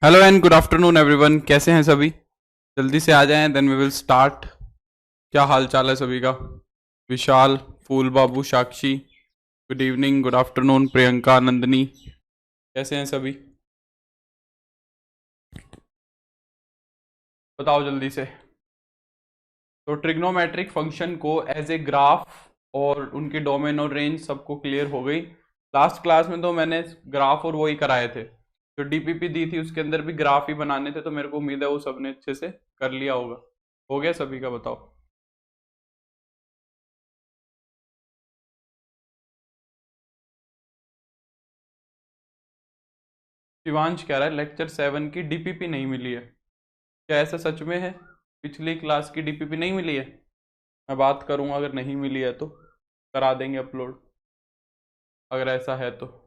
Hello and good afternoon everyone, कैसे हैं सभी। जल्दी से आ जाएं, देन वी विल स्टार्ट। क्या हाल चाल है सभी का। Vishal, Phool Babu, Sakshi, good evening, good afternoon, Priyanka, Nandini, कैसे हैं सभी। बताओ जल्दी से। तो ट्रिग्नोमेट्रिक फंक्शन को एज ए ग्राफ और उनकी डोमेन और रेंज सबको क्लियर हो गई। लास्ट क्लास में तो मैंने ग्राफ और वही कराए थे, जो डीपीपी दी थी उसके अंदर भी ग्राफ ही बनाने थे, तो मेरे को उम्मीद है वो सबने अच्छे से कर लिया होगा। हो गया सभी का, बताओ। शिवांश कह रहा है लेक्चर 7 की डीपीपी नहीं मिली है। क्या ऐसा सच में है? पिछली क्लास की डीपीपी नहीं मिली है? मैं बात करूंगा, अगर नहीं मिली है तो करा देंगे अपलोड, अगर ऐसा है तो।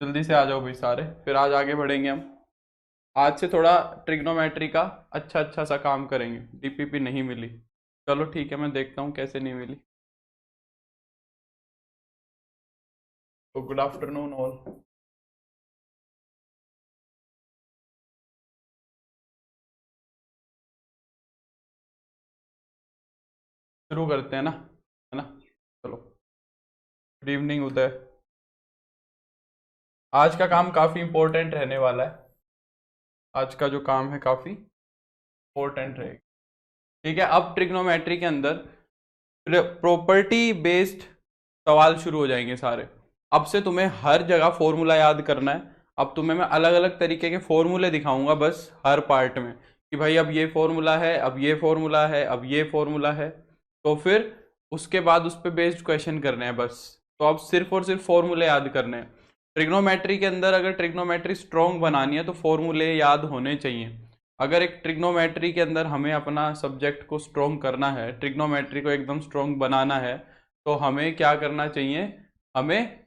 जल्दी से आ जाओ भाई सारे, फिर आज आगे बढ़ेंगे हम। आज से थोड़ा ट्रिग्नोमेट्री का अच्छा अच्छा सा काम करेंगे। डीपीपी नहीं मिली, चलो ठीक है, मैं देखता हूँ कैसे नहीं मिली। तो गुड आफ्टरनून ऑल। शुरू करते हैं ना, है ना। चलो, गुड इवनिंग उदय। आज का काम काफ़ी इंपॉर्टेंट रहने वाला है। आज का जो काम है काफ़ी इंपॉर्टेंट रहेगा। ठीक है, अब ट्रिग्नोमेट्री के अंदर प्रॉपर्टी बेस्ड सवाल शुरू हो जाएंगे सारे। अब से तुम्हें हर जगह फॉर्मूला याद करना है। अब तुम्हें मैं अलग अलग तरीके के फॉर्मूले दिखाऊंगा बस हर पार्ट में, कि भाई अब ये फॉर्मूला है, अब ये फॉर्मूला है, अब ये फॉर्मूला है। तो फिर उसके बाद उस पर बेस्ड क्वेश्चन करने हैं बस। तो अब सिर्फ और सिर्फ फॉर्मूले याद करने हैं। ट्रिग्नोमेट्री के अंदर अगर ट्रिग्नोमेट्री स्ट्रॉन्ग बनानी है तो फॉर्मूले याद होने चाहिए। अगर एक ट्रिग्नोमेट्री के अंदर हमें अपना सब्जेक्ट को स्ट्रॉन्ग करना है, ट्रिग्नोमेट्री को एकदम स्ट्रॉन्ग बनाना है, तो हमें क्या करना चाहिए? हमें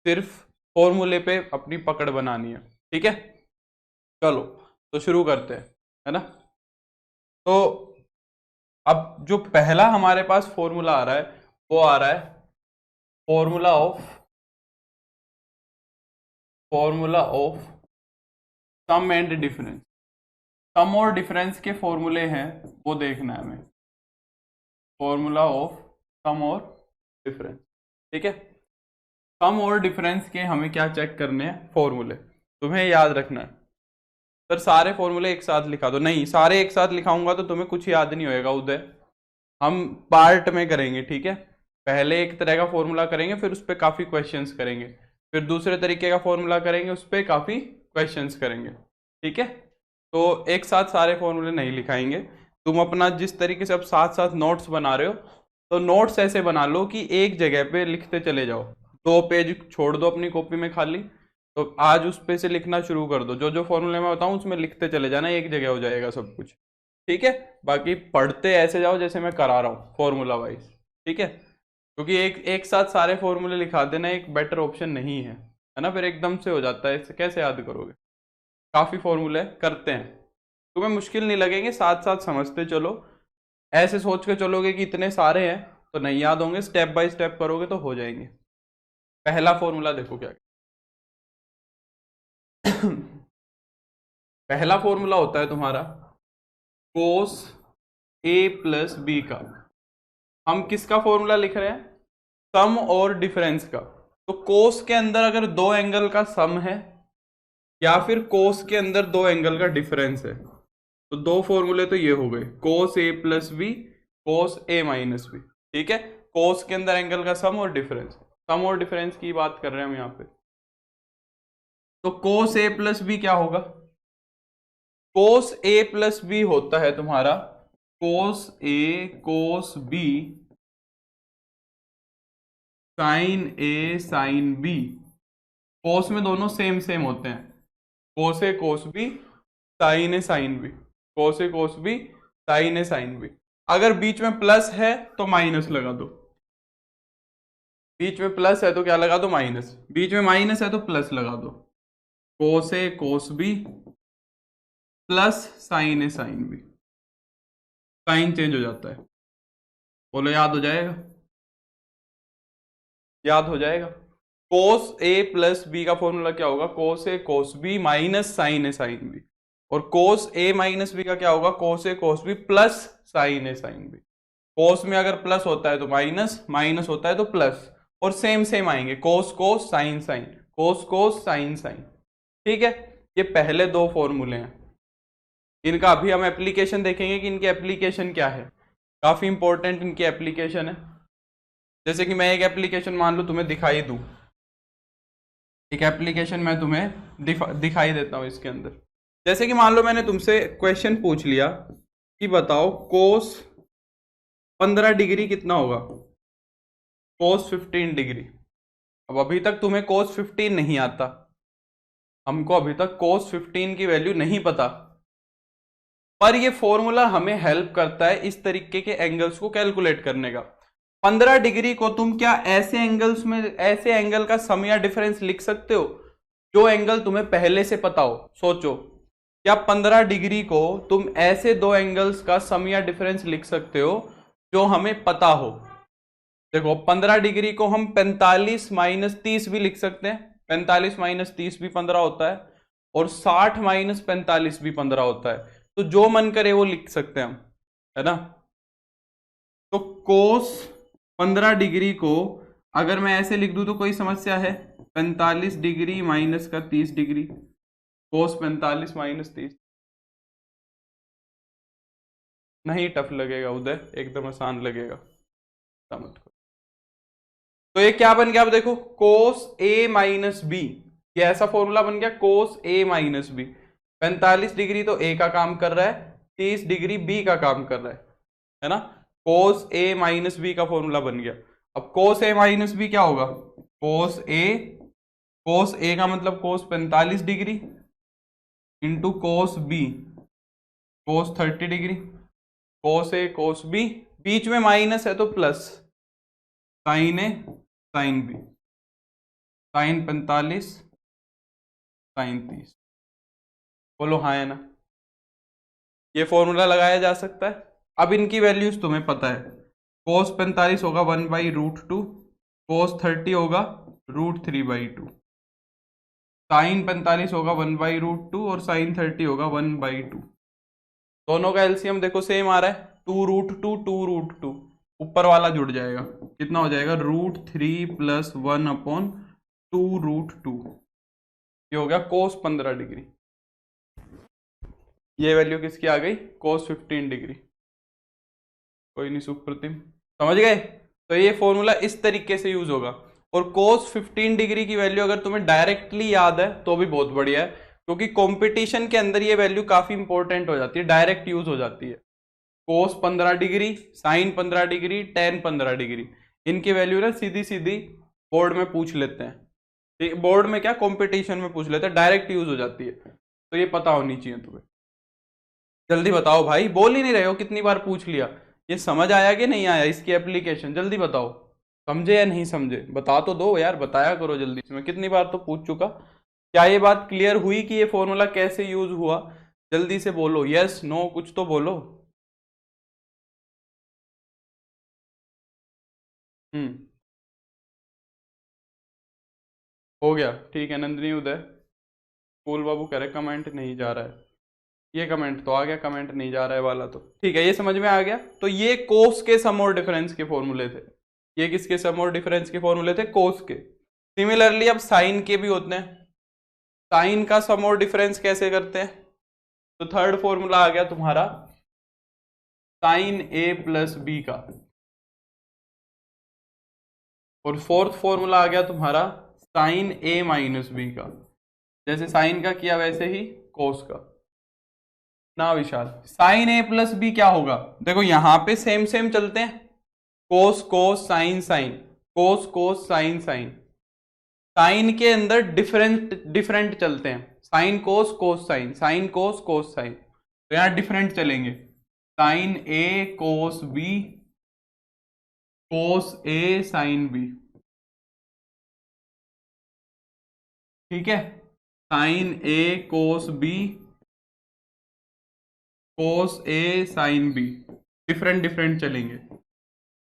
सिर्फ फॉर्मूले पे अपनी पकड़ बनानी है। ठीक है, चलो तो शुरू करते हैं, है ना। तो अब जो पहला हमारे पास फॉर्मूला आ रहा है, वो आ रहा है formula of sum and difference. Sum और डिफरेंस के फॉर्मूले हैं, वो देखना है हमें। फॉर्मूला ऑफ सम और डिफरेंस, ठीक है। सम और डिफरेंस के हमें क्या चेक करने हैं? फॉर्मूले। तुम्हें याद रखना है। सर सारे फॉर्मूले एक साथ लिखा दो, नहीं सारे एक साथ लिखाऊंगा तो तुम्हें कुछ याद नहीं होएगा उदय। हम पार्ट में करेंगे, ठीक है। पहले एक तरह का फॉर्मूला करेंगे, फिर उस पर काफी क्वेश्चंस करेंगे। फिर दूसरे तरीके का फॉर्मूला करेंगे, उस पर काफी क्वेश्चंस करेंगे। ठीक है, तो एक साथ सारे फॉर्मूले नहीं लिखाएंगे। तुम अपना जिस तरीके से अब साथ साथ नोट्स बना रहे हो, तो नोट्स ऐसे बना लो कि एक जगह पे लिखते चले जाओ। 2 पेज छोड़ दो अपनी कॉपी में खाली, तो आज उस पे से लिखना शुरू कर दो। जो जो फॉर्मूले मैं बताऊं उसमें लिखते चले जाना, एक जगह हो जाएगा सब कुछ। ठीक है, बाकी पढ़ते ऐसे जाओ जैसे मैं करा रहा हूँ फॉर्मूला वाइज। ठीक है, क्योंकि एक एक साथ सारे फॉर्मूले लिखा देना एक बेटर ऑप्शन नहीं है ना। फिर एकदम से हो जाता है, इसे कैसे याद करोगे। काफी फॉर्मूले करते हैं, तुम्हें मुश्किल नहीं लगेंगे, साथ साथ समझते चलो। ऐसे सोच के चलोगे कि इतने सारे हैं तो नहीं याद होंगे, स्टेप बाय स्टेप करोगे तो हो जाएंगे। पहला फॉर्मूला देखो क्या पहला फॉर्मूला होता है तुम्हारा कोस ए प्लस बी का। हम किसका फॉर्मूला लिख रहे हैं? सम और डिफरेंस का। तो कोस के अंदर अगर दो एंगल का सम है, या फिर कोस के अंदर दो एंगल का डिफरेंस है, तो दो फॉर्मूले तो ये हो गए, कोस ए प्लस बी, कोस ए माइनस बी। ठीक है, कोस के अंदर एंगल का सम और डिफरेंस, सम और डिफरेंस की बात कर रहे हैं हम यहाँ पे। तो कोस ए प्लस बी क्या होगा? कोस ए प्लस बी होता है तुम्हारा कोस ए कोस B sign A sine B. कोस में दोनों सेम सेम होते हैं, कोस ए कोस B, sign A sine B, cos A cos B, sign A sine B. अगर बीच में प्लस है तो माइनस लगा दो, बीच में प्लस है तो क्या लगा दो? माइनस। बीच में माइनस है तो प्लस लगा दो। कोस ए कोस B plus sign A sine B. Sign change हो जाता है, बोलो याद हो जाएगा? याद हो जाएगा? कोस ए प्लस बी का फॉर्मूला क्या होगा, कोस ए कोस B minus sign A sine B. और कोस ए माइनस बी का क्या होगा, कोस ए कोस B plus sign A sine B. कोस में अगर प्लस होता है तो माइनस, माइनस होता है तो प्लस, और सेम सेम आएंगे, कोस कोस साइन साइन, कोस कोस साइन साइन। ठीक है, ये पहले दो फॉर्मूले हैं। इनका अभी हम एप्लीकेशन देखेंगे कि इनकी एप्लीकेशन क्या है, काफी इंपॉर्टेंट इनकी एप्लीकेशन है। जैसे कि मैं एक एप्लीकेशन मान लो तुम्हें दिखाई दूं, एक एप्लीकेशन मैं तुम्हें दिखाई देता हूं इसके अंदर। जैसे कि मान लो मैंने तुमसे क्वेश्चन पूछ लिया कि बताओ कोस 15 डिग्री कितना होगा, कोस 15 डिग्री। अब अभी तक तुम्हें कोस 15 नहीं आता, हमको अभी तक कोस 15 की वैल्यू नहीं पता, पर ये फॉर्मूला हमें हेल्प करता है इस तरीके के एंगल्स को कैलकुलेट करने का। 15 डिग्री को तुम क्या ऐसे एंगल्स में, ऐसे एंगल का सम या डिफरेंस लिख सकते हो जो एंगल तुम्हें पहले से पता हो। सोचो, क्या 15 डिग्री को तुम ऐसे दो एंगल्स का सम या डिफरेंस लिख सकते हो जो हमें पता हो। देखो 15 डिग्री को हम 45 माइनस 30 भी लिख सकते हैं, 45 माइनस 30 भी 15 होता है, और 60 माइनस 45 भी 15 होता है। तो जो मन करे वो लिख सकते हैं हम, है ना। तो कोस 15 डिग्री को अगर मैं ऐसे लिख दूं तो कोई समस्या है, 45 डिग्री माइनस का 30 डिग्री, कोस 45 माइनस 30। नहीं टफ लगेगा उदय, एकदम आसान लगेगा, समझ को। तो ये क्या बन गया, अब देखो कोस ए माइनस बी, ये ऐसा फॉर्मूला बन गया, कोस ए माइनस बी। 45 डिग्री तो ए का काम कर रहा है, 30 डिग्री बी का काम कर रहा है ना। कोस ए माइनस बी का फॉर्मूला बन गया। अब कोस ए माइनस बी क्या होगा, कोस ए, कोस ए का मतलब कोस 45 डिग्री इंटू कोस बी कोस 30 डिग्री, कोस ए कोस बी, बीच में माइनस है तो plus, sign A sine B, sign 45 sign 30। बोलो हाँ है ना, ये फॉर्मूला लगाया जा सकता है। अब इनकी वैल्यूज तुम्हें पता है, कोस 45 होगा 1/√2, कोस 30 होगा √3/2, साइन 45 होगा 1/√2 और साइन 30 होगा 1/2। दोनों का एलसीएम देखो सेम आ रहा है, 2√2 2√2, ऊपर वाला जुड़ जाएगा, कितना हो जाएगा √3 + 1/2√2। ये हो गया कोस 15 डिग्री। ये वैल्यू किसकी आ गई, कोस 15 डिग्री। कोई नहीं सुप्रतिम, समझ गए। तो ये फॉर्मूला इस तरीके से यूज होगा। और कोस 15 डिग्री की वैल्यू अगर तुम्हें डायरेक्टली याद है तो भी बहुत बढ़िया है, क्योंकि कंपटीशन के अंदर ये वैल्यू काफी इंपॉर्टेंट हो जाती है, डायरेक्ट यूज हो जाती है। Cos 15 degree, sine 15 degree, tan 15 degree, इनकी वैल्यू ना सीधी सीधी बोर्ड में पूछ लेते हैं, बोर्ड में क्या कंपटीशन में पूछ लेते हैं, डायरेक्ट यूज हो जाती है। तो ये पता होनी चाहिए तुम्हें। जल्दी बताओ भाई, बोल ही नहीं रहे हो, कितनी बार पूछ लिया। ये समझ आया कि नहीं आया इसकी एप्लीकेशन, जल्दी बताओ, समझे या नहीं समझे, बता तो दो यार, बताया करो जल्दी से। मैं कितनी बार तो पूछ चुका। क्या ये बात क्लियर हुई कि ये फॉर्मूला कैसे यूज हुआ? जल्दी से बोलो, यस नो कुछ तो बोलो। हम्म, हो गया, ठीक है। नंदिनी उदय, फूल बाबू कह रहे कमेंट नहीं जा रहा है, ये कमेंट तो आ गया, कमेंट नहीं जा रहा है वाला तो ठीक है, ये समझ में आ गया। तो ये कोस के सम और डिफरेंस के फॉर्मूले थे, ये किसके सम और डिफरेंस के फॉर्मूले थे, कोस के। सिमिलरली अब साइन के भी होते हैं, साइन का सम और डिफरेंस कैसे करते हैं? तो थर्ड फॉर्मूला आ गया तुम्हारा साइन ए प्लस बी का, और फोर्थ फॉर्मूला आ गया तुम्हारा साइन ए माइनस बी का। जैसे साइन का किया वैसे ही कोस का ना विशाल। साइन ए प्लस बी क्या होगा, देखो यहां पे सेम सेम चलते हैं, कोस कोस साइन साइन, कोस कोस साइन साइन। साइन के अंदर डिफरेंट डिफरेंट चलते हैं, साइन कोस कोस साइन, साइन कोस कोस साइन, तो यहां डिफरेंट चलेंगे, साइन ए कोस बी, कोस ए साइन बी। ठीक है, साइन ए कोस बी, कोस ए साइन बी, डिफरेंट डिफरेंट चलेंगे।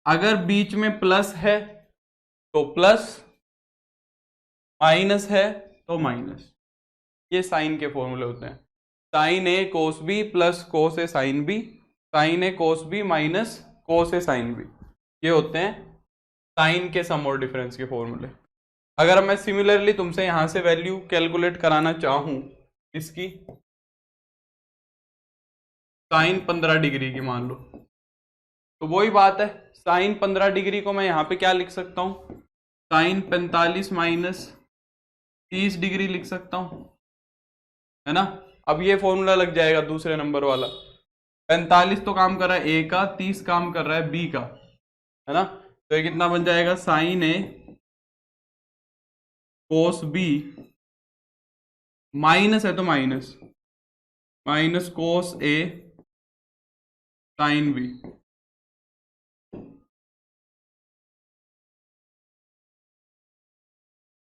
अगर बीच में प्लस है तो प्लस, माइनस है तो माइनस, ये साइन के फॉर्मूले होते हैं। साइन ए कोस बी प्लस कोस ए साइन बी, साइन ए कोस बी माइनस कोस ए साइन बी, ये होते हैं साइन के सम और डिफरेंस के फॉर्मूले। अगर मैं सिमिलरली तुमसे यहां से वैल्यू कैलकुलेट कराना चाहूं इसकी, साइन 15 डिग्री की मान लो, तो वही बात है, साइन 15 डिग्री को मैं यहाँ पे क्या लिख सकता हूँ, साइन 45 माइनस 30 डिग्री लिख सकता हूँ, है ना। अब ये फॉर्मूला लग जाएगा दूसरे नंबर वाला, 45 तो काम कर रहा है ए का, 30 काम कर रहा है बी का, है ना। तो ये कितना बन जाएगा, साइन ए कोस बी माइनस है तो माइनस, माइनस कोस ए साइन बी।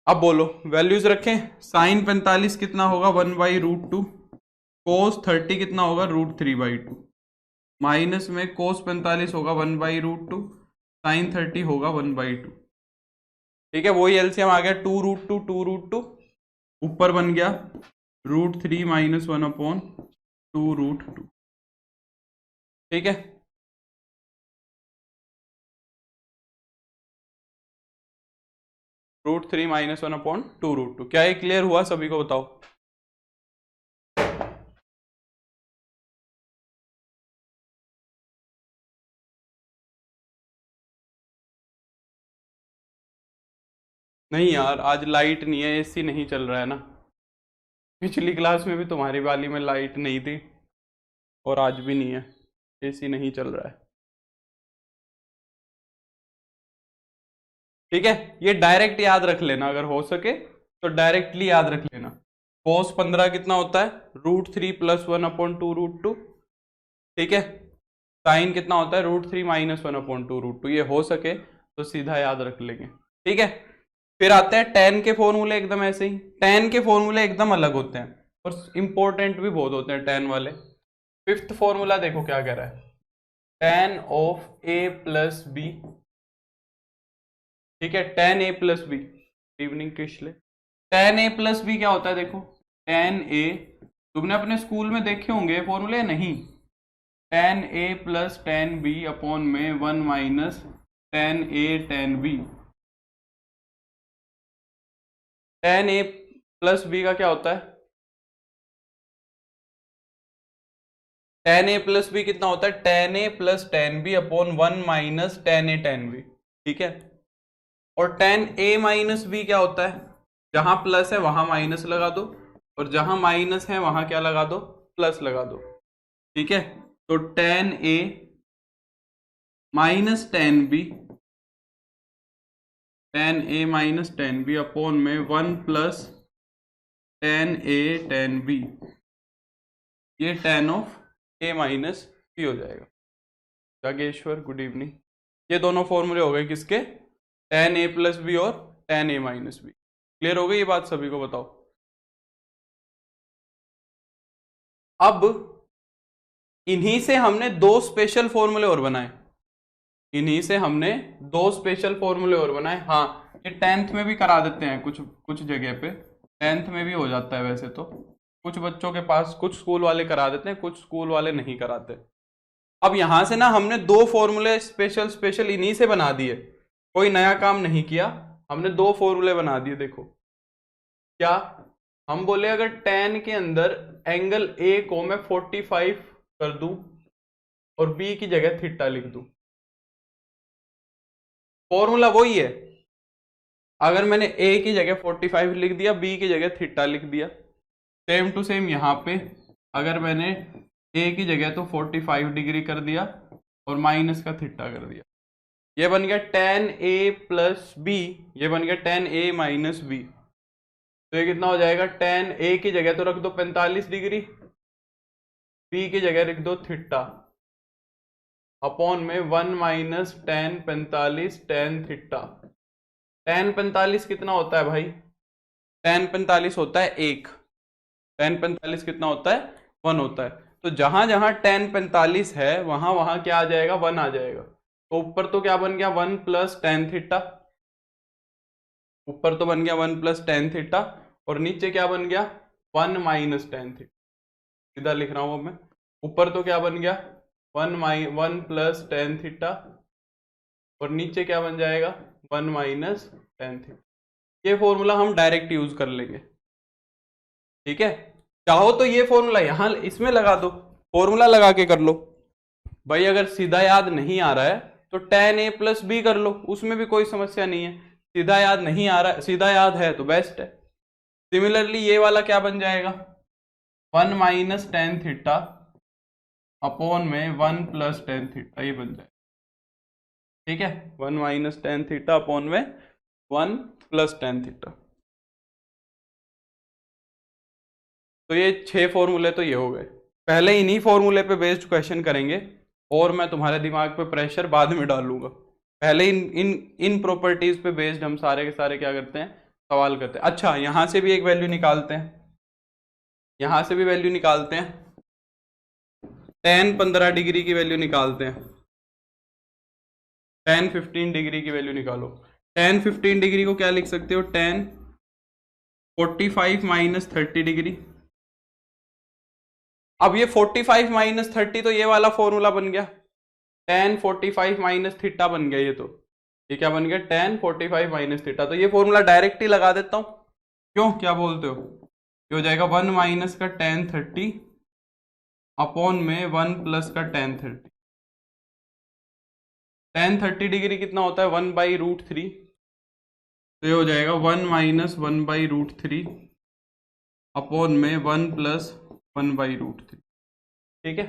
अब बोलो वैल्यूज रखें, साइन 45 कितना होगा 1/√2, कोस 30 कितना होगा √3/2, माइनस में कोस 45 होगा 1/√2, साइन 30 होगा 1/2। ठीक है, वही एलसीएम आ गया 2√2 2√2, ऊपर बन गया √3 - 1/2√2। ठीक है, √3 - 1/2√2। क्या ये क्लियर हुआ सभी को, बताओ। नहीं यार, आज लाइट नहीं है, एसी नहीं चल रहा है ना। पिछली क्लास में भी तुम्हारी वाली में लाइट नहीं थी और आज भी नहीं है, एसी नहीं चल रहा है। ठीक है, ये डायरेक्ट याद रख लेना अगर हो सके तो, डायरेक्टली याद रख लेना। कोस 15 कितना होता है √3 + 1/2√2। ठीक है, साइन कितना होता है √3 - 1/2√2। ये हो सके तो सीधा याद रख लेंगे। ठीक है, फिर आते हैं टेन के फॉर्मूले, एकदम ऐसे ही। टेन के फॉर्मूले एकदम अलग होते हैं और इंपॉर्टेंट भी बहुत होते हैं टेन वाले। फिफ्थ फॉर्मूला देखो क्या कह रहा है, tan ऑफ a + b। ठीक है, tan a + b, इवनिंग के लिए tan a + b क्या होता है, देखो tan a, तुमने अपने स्कूल में देखे होंगे फॉर्मूले, नहीं, tan a + tan b upon में 1 - tan a tan b। tan a + b का क्या होता है, tan a + b कितना होता है, tan a + tan b upon 1 - tan a tan b। ठीक है, और tan a - b क्या होता है, जहां प्लस है वहां माइनस लगा दो, और जहां माइनस है वहां क्या लगा दो, प्लस लगा दो। ठीक है, तो tan a - tan b, tan a - tan b upon में 1 + tan a tan b, ये tan ऑफ a - b हो जाएगा। Jageshwar good evening. ये दोनों फॉर्मूले हो गए किसके, tan a + b और tan a - b। क्लियर हो गई ये बात सभी को, बताओ। अब इन्हीं से हमने दो स्पेशल फॉर्मूले और बनाए, इन्हीं से हमने दो स्पेशल फॉर्मूले और बनाए। हाँ, ये 10th में भी करा देते हैं, कुछ कुछ जगह पे 10th में भी हो जाता है वैसे तो, कुछ बच्चों के पास कुछ स्कूल वाले करा देते हैं, कुछ स्कूल वाले नहीं कराते। अब यहां से ना हमने दो फॉर्मूले स्पेशल स्पेशल इन्हीं से बना दिए, कोई नया काम नहीं किया, हमने दो फॉर्मूले बना दिए। देखो क्या, हम बोले अगर tan के अंदर एंगल A को मैं 45 कर दूं और B की जगह थीटा लिख दूं, फॉर्मूला वही है। अगर मैंने A की जगह 45 लिख दिया, B की जगह थीटा लिख दिया, सेम टू सेम यहां पे अगर मैंने A की जगह तो 45 डिग्री कर दिया और माइनस का थीटा कर दिया, ये बन गया tan A + b, ये बन गया tan A - b। तो ये कितना हो जाएगा, tan A की जगह तो रख दो 45 डिग्री, B की जगह रख दो थीटा, अपॉन में 1 - tan 45 tan थीटा। tan 45 कितना होता है भाई, tan 45 होता है 1, tan 45 कितना होता है 1 होता है। तो जहां जहां tan 45 है वहां वहां क्या आ जाएगा, 1 आ जाएगा। तो ऊपर तो क्या बन गया 1 + tan थीटा, ऊपर तो बन गया 1 प्लस टेन थीटा और नीचे क्या बन गया 1 माइनस टेन थीटा। सीधा लिख रहा हूं अब मैं, ऊपर तो क्या बन गया 1 प्लस टेन थीटा और नीचे क्या बन जाएगा 1 माइनस टेन थीटा। ये फॉर्मूला हम डायरेक्ट यूज कर लेंगे, ठीक है। चाहो तो ये फॉर्मूला यहां इसमें लगा दो, फॉर्मूला लगा के कर लो भाई। अगर सीधा याद नहीं आ रहा है तो tan a प्लस बी कर लो, उसमें भी कोई समस्या नहीं है। सीधा याद नहीं आ रहा है, सीधा याद है तो बेस्ट है। सिमिलरली ये वाला क्या बन जाएगा 1 माइनस टेन थीटा अपॉन में 1 प्लस टेन थीटा, ये बन जाएगा, ठीक है। 1 माइनस टेन थीटा अपॉन में 1 प्लस टेन थीटा। तो ये 6 फॉर्मूले तो ये हो गए। पहले इन्हीं फॉर्मूले पे बेस्ड क्वेश्चन करेंगे और मैं तुम्हारे दिमाग पे प्रेशर बाद में डालूंगा। पहले इन इन इन प्रॉपर्टीज पे बेस्ड हम सारे के सारे क्या करते हैं, सवाल करते हैं। अच्छा, यहां से भी एक वैल्यू निकालते हैं, यहां से भी वैल्यू निकालते हैं। tan 15 डिग्री की वैल्यू निकालते हैं, tan 15 डिग्री की वैल्यू निकालो। tan 15 डिग्री को क्या लिख सकते हो, tan 45 माइनस 30 डिग्री। अब ये 45 माइनस 30 तो ये वाला फॉर्मूला बन गया, tan 45 माइनस थीटा बन गया। ये क्या बन गया tan 45 माइनस थीटा। तो ये फॉर्मूला डायरेक्ट ही लगा देता हूं, क्यों, क्या बोलते हो। ये हो जाएगा 1 माइनस का tan 30 अपॉन में 1 प्लस का tan 30। tan 30 डिग्री कितना होता है 1 बाई रूट 3, तो ये हो जाएगा 1 माइनस 1 बाई रूट 3 अपॉन में 1 प्लस 1 बाई रूट 3, ठीक है।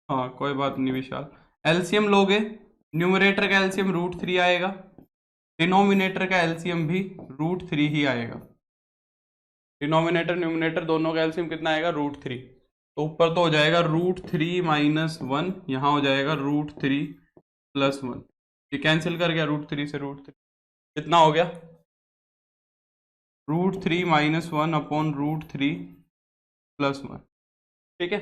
हाँ कोई बात नहीं विशाल। एलसीएम लोगे, न्यूमरेटर का एलसीएम रूट 3 आएगा, डिनोमिनेटर का एलसीएम भी रूट 3 ही आएगा। डिनोमिनेटर न्यूमरेटर दोनों का एलसीएम कितना आएगा रूट 3। तो ऊपर तो हो जाएगा रूट 3 माइनस 1, यहाँ हो जाएगा रूट 3 प्लस 1। ये कैंसिल कर गया, रूट 3 से रूट 3 कितना हो गया root 3 minus 1 upon root 3 plus 1, ठीक है।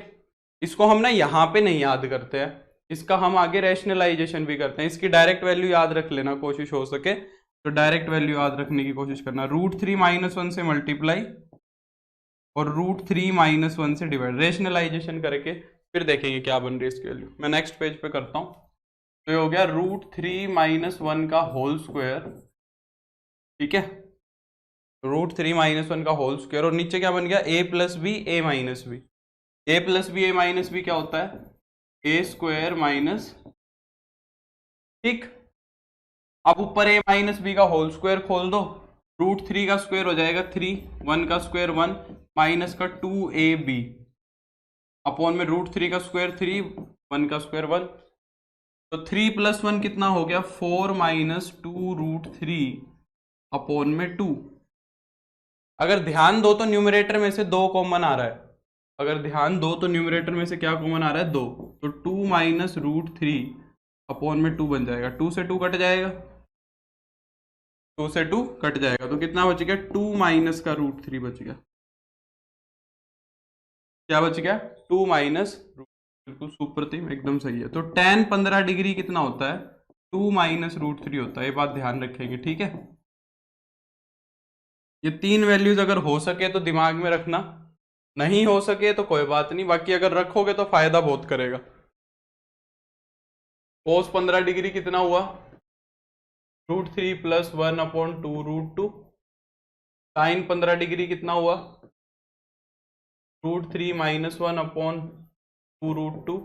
इसको हम ना यहाँ पे नहीं याद करते हैं, इसका हम आगे रैशनलाइजेशन भी करते हैं। इसकी डायरेक्ट वैल्यू याद रख लेना, कोशिश हो सके तो डायरेक्ट वैल्यू याद रखने की कोशिश करना। रूट 3 माइनस 1 से मल्टीप्लाई और रूट 3 माइनस 1 से डिवाइड, रेशनलाइजेशन करके फिर देखेंगे क्या बन रही है इसकी वैल्यू। मैं नेक्स्ट पेज पे करता हूँ। तो ये हो गया रूट 3 माइनस 1 का होल स्क्वायर, ठीक है, रूट 3 माइनस 1 का होल स्क्वायर। और नीचे क्या बन गया a plus B A minus B. A plus B A minus B क्या होता है ए स्क्वायर माइनस, ठीक। अब ऊपर a माइनस बी का होल स्क्वायर खोल दो, रूट 3 का स्क्वायर हो जाएगा 3, 1 का स्क्वायर 1 माइनस का 2ab अपॉन में रूट 3 का स्क्वायर 3, 1 का स्क्वायर 1। तो 3 प्लस 1 कितना हो गया 4 माइनस 2 रूट 3 अपॉन में 2। अगर ध्यान दो तो न्यूमरेटर में से 2 कॉमन आ रहा है, अगर ध्यान दो तो न्यूमरेटर में से क्या कॉमन आ रहा है 2, तो 2 माइनस रूट 3 अपॉन में 2 बन जाएगा। 2 से 2 कट जाएगा, 2 से 2 कट जाएगा, तो कितना बच गया 2 माइनस का रूट 3 बच गया। क्या बच गया 2 माइनस, बिल्कुल सुप्रतिम, एकदम सही है। तो tan 15 डिग्री कितना होता है 2 माइनस रूट 3 होता है, ये बात ध्यान रखेंगे, ठीक है। ये 3 वैल्यूज अगर हो सके तो दिमाग में रखना, नहीं हो सके तो कोई बात नहीं, बाकी अगर रखोगे तो फायदा बहुत करेगा। cos 15 डिग्री कितना हुआ root 3 plus 1 upon 2 root 2। Sine 15 degree कितना हुआ रूट 3 माइनस 1 अपॉन 2 रूट 2।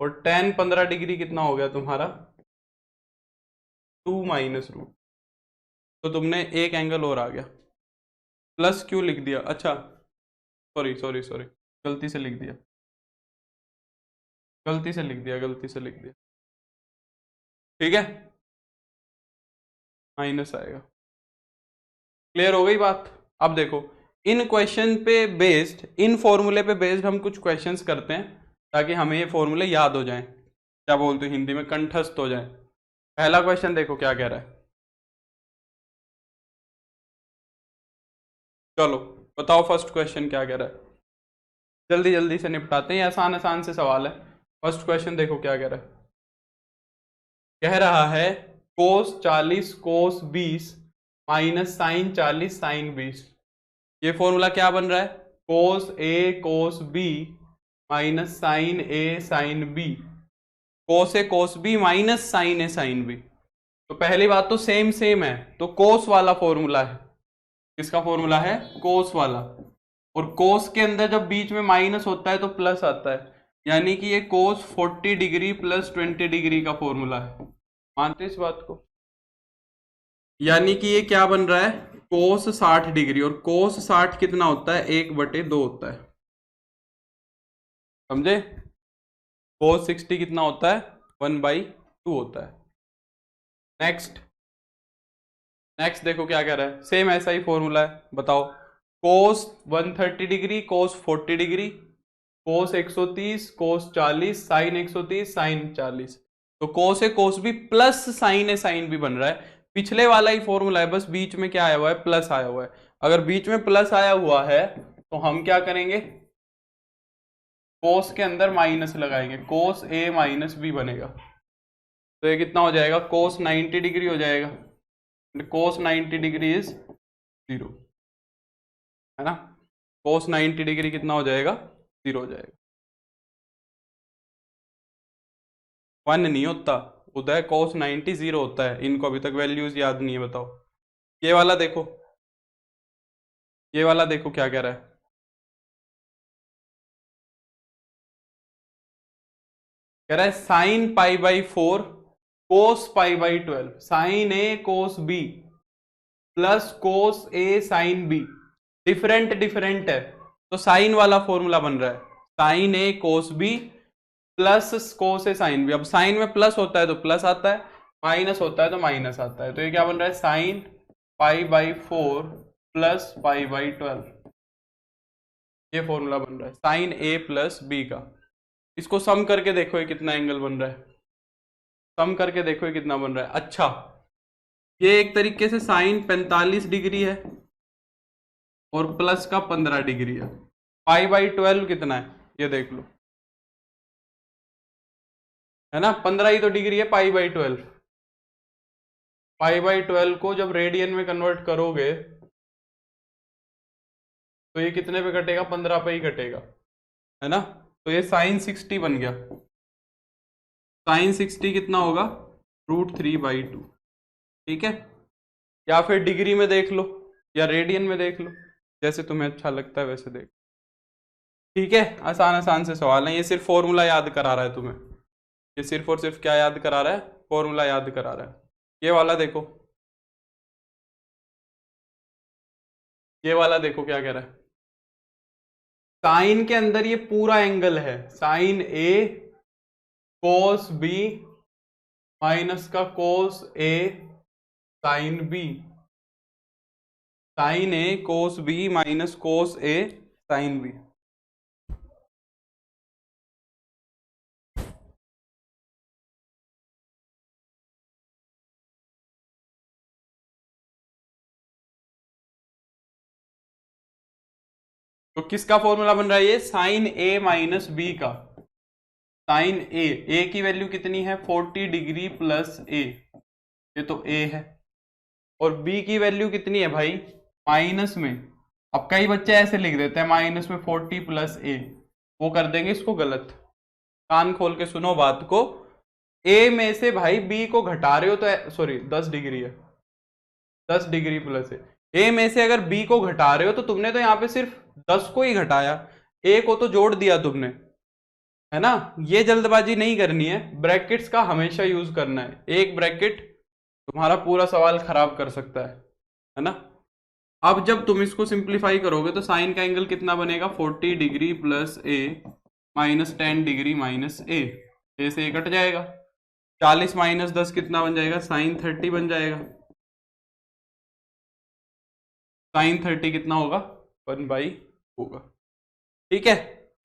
और tan 15 डिग्री कितना हो गया तुम्हारा 2 माइनस रूट। तो तुमने एक एंगल और आ गया, प्लस क्यों लिख दिया, अच्छा सॉरी सॉरी सॉरी, गलती से लिख दिया, गलती से लिख दिया, गलती से लिख दिया, ठीक है, माइनस आएगा। क्लियर हो गई बात। अब देखो इन क्वेश्चन पे बेस्ड, इन फॉर्मूले पे बेस्ड हम कुछ क्वेश्चंस करते हैं ताकि हमें ये फॉर्मूले याद हो जाएं, क्या बोलते हैं हिंदी में कंठस्थ हो जाए। पहला क्वेश्चन देखो क्या कह रहा है, चलो बताओ फर्स्ट क्वेश्चन क्या कह रहा है, जल्दी जल्दी से निपटाते हैं, आसान आसान से सवाल है। फर्स्ट क्वेश्चन देखो क्या कह रहा है, कह रहा है कोस 40 कोस 20 माइनस साइन 40 साइन 20। ये फॉर्मूला क्या बन रहा है? कोस ए कोस B minus sign A sine B, cos A cos B minus sign A sine B. तो पहली बात तो सेम सेम है, तो कोस वाला फॉर्मूला है। किसका फॉर्मूला है? कोस वाला। और कोस के अंदर जब बीच में माइनस होता है तो प्लस आता है, यानी कि ये कोस 40 डिग्री प्लस 20 डिग्री का फॉर्मूला है। मानते इस बात को? यानी कि ये क्या बन रहा है? कोस 60 डिग्री, और कोस 60 कितना होता है? 1/2 होता है। समझे? कोस 60 कितना होता है? 1/2 होता है। नेक्स्ट नेक्स्ट देखो क्या कह रहा है, सेम ऐसा ही फॉर्मूला है। बताओ, कोस 130 डिग्री कोस 40 डिग्री कोस 130 कोस 40 साइन 130 साइन 40। तो कोस ए कोस B plus sign A sine B बन रहा है। पिछले वाला ही फॉर्मूला है, बस बीच में क्या आया हुआ है? प्लस आया हुआ है। अगर बीच में प्लस आया हुआ है तो हम क्या करेंगे? कोस के अंदर माइनस लगाएंगे, कोस ए माइनस बी बनेगा। तो ये कितना हो जाएगा? कोस 90 डिग्री हो जाएगा। कोस 90 डिग्री इज 0, है ना? कोस 90 डिग्री कितना हो जाएगा? 0 हो जाएगा। 1 नहीं होता उदय, कोस 90 0 होता है। इनको अभी तक वैल्यूज याद नहीं है। बताओ, ये वाला देखो, ये वाला देखो क्या कह रहा है। कह रहा है साइन π/4 कोस π/12 साइन ए कोस बी प्लस कोस ए साइन बी। डिफरेंट डिफरेंट है, तो साइन वाला फॉर्मूला बन रहा है, साइन ए कोस बी प्लस कोस ए साइन बी। अब साइन में प्लस होता है तो प्लस आता है, माइनस होता है तो माइनस आता है। तो ये क्या बन रहा है? Sine π/4 plus π/12। ये फॉर्मूला बन रहा है साइन ए प्लस बी का। इसको सम करके देखो ये कितना एंगल बन रहा है। सम करके देखो ये कितना बन रहा है। अच्छा, ये एक तरीके से साइन 45 डिग्री है और प्लस का 15 डिग्री है। π/12 कितना है ये देख लो, है ना? 15 ही तो डिग्री है π/12। π/12 को जब रेडियन में कन्वर्ट करोगे तो ये कितने पे कटेगा? 15 पे ही कटेगा, है ना? तो ये साइन 60 बन गया। साइन 60 कितना होगा? √3/2। ठीक है, या फिर डिग्री में देख लो या रेडियन में देख लो, जैसे तुम्हें अच्छा लगता है वैसे देख। ठीक है, आसान आसान से सवाल है। ये सिर्फ फॉर्मूला याद करा रहा है तुम्हें, ये सिर्फ और सिर्फ क्या याद करा रहा है? फॉर्मूला याद करा रहा है। ये वाला देखो, ये वाला देखो क्या कह रहा है। साइन के अंदर ये पूरा एंगल है, साइन ए कोस बी माइनस का कोस ए साइन बी, साइन ए कोस बी माइनस कोस ए साइन बी। तो किसका फॉर्मूला बन रहा है? ये साइन ए माइनस बी का। साइन ए की वैल्यू कितनी है? 40 डिग्री प्लस ए, ये तो ए है। और बी की वैल्यू कितनी है भाई? माइनस में। अब कई बच्चे ऐसे लिख देते हैं माइनस में 40 प्लस ए, वो कर देंगे इसको गलत। कान खोल के सुनो बात को। ए में से भाई बी को घटा रहे हो तो सॉरी 10 डिग्री है, 10 डिग्री प्लस है। ए में से अगर बी को घटा रहे हो तो तुमने तो यहाँ पे सिर्फ 10 को ही घटाया, ए को तो जोड़ दिया तुमने, है ना? ये जल्दबाजी नहीं करनी है, ब्रैकेट्स का हमेशा यूज करना है। एक ब्रैकेट तुम्हारा पूरा सवाल खराब कर सकता है ना? अब जब तुम इसको सिंप्लीफाई करोगे तो साइन का एंगल कितना बनेगा? 40 डिग्री प्लस ए माइनस 10 डिग्री माइनस ए से कट जाएगा। 40 माइनस 10 कितना बन जाएगा? साइन 30 बन जाएगा। साइन 30 कितना होगा? 1/, होगा। ठीक है,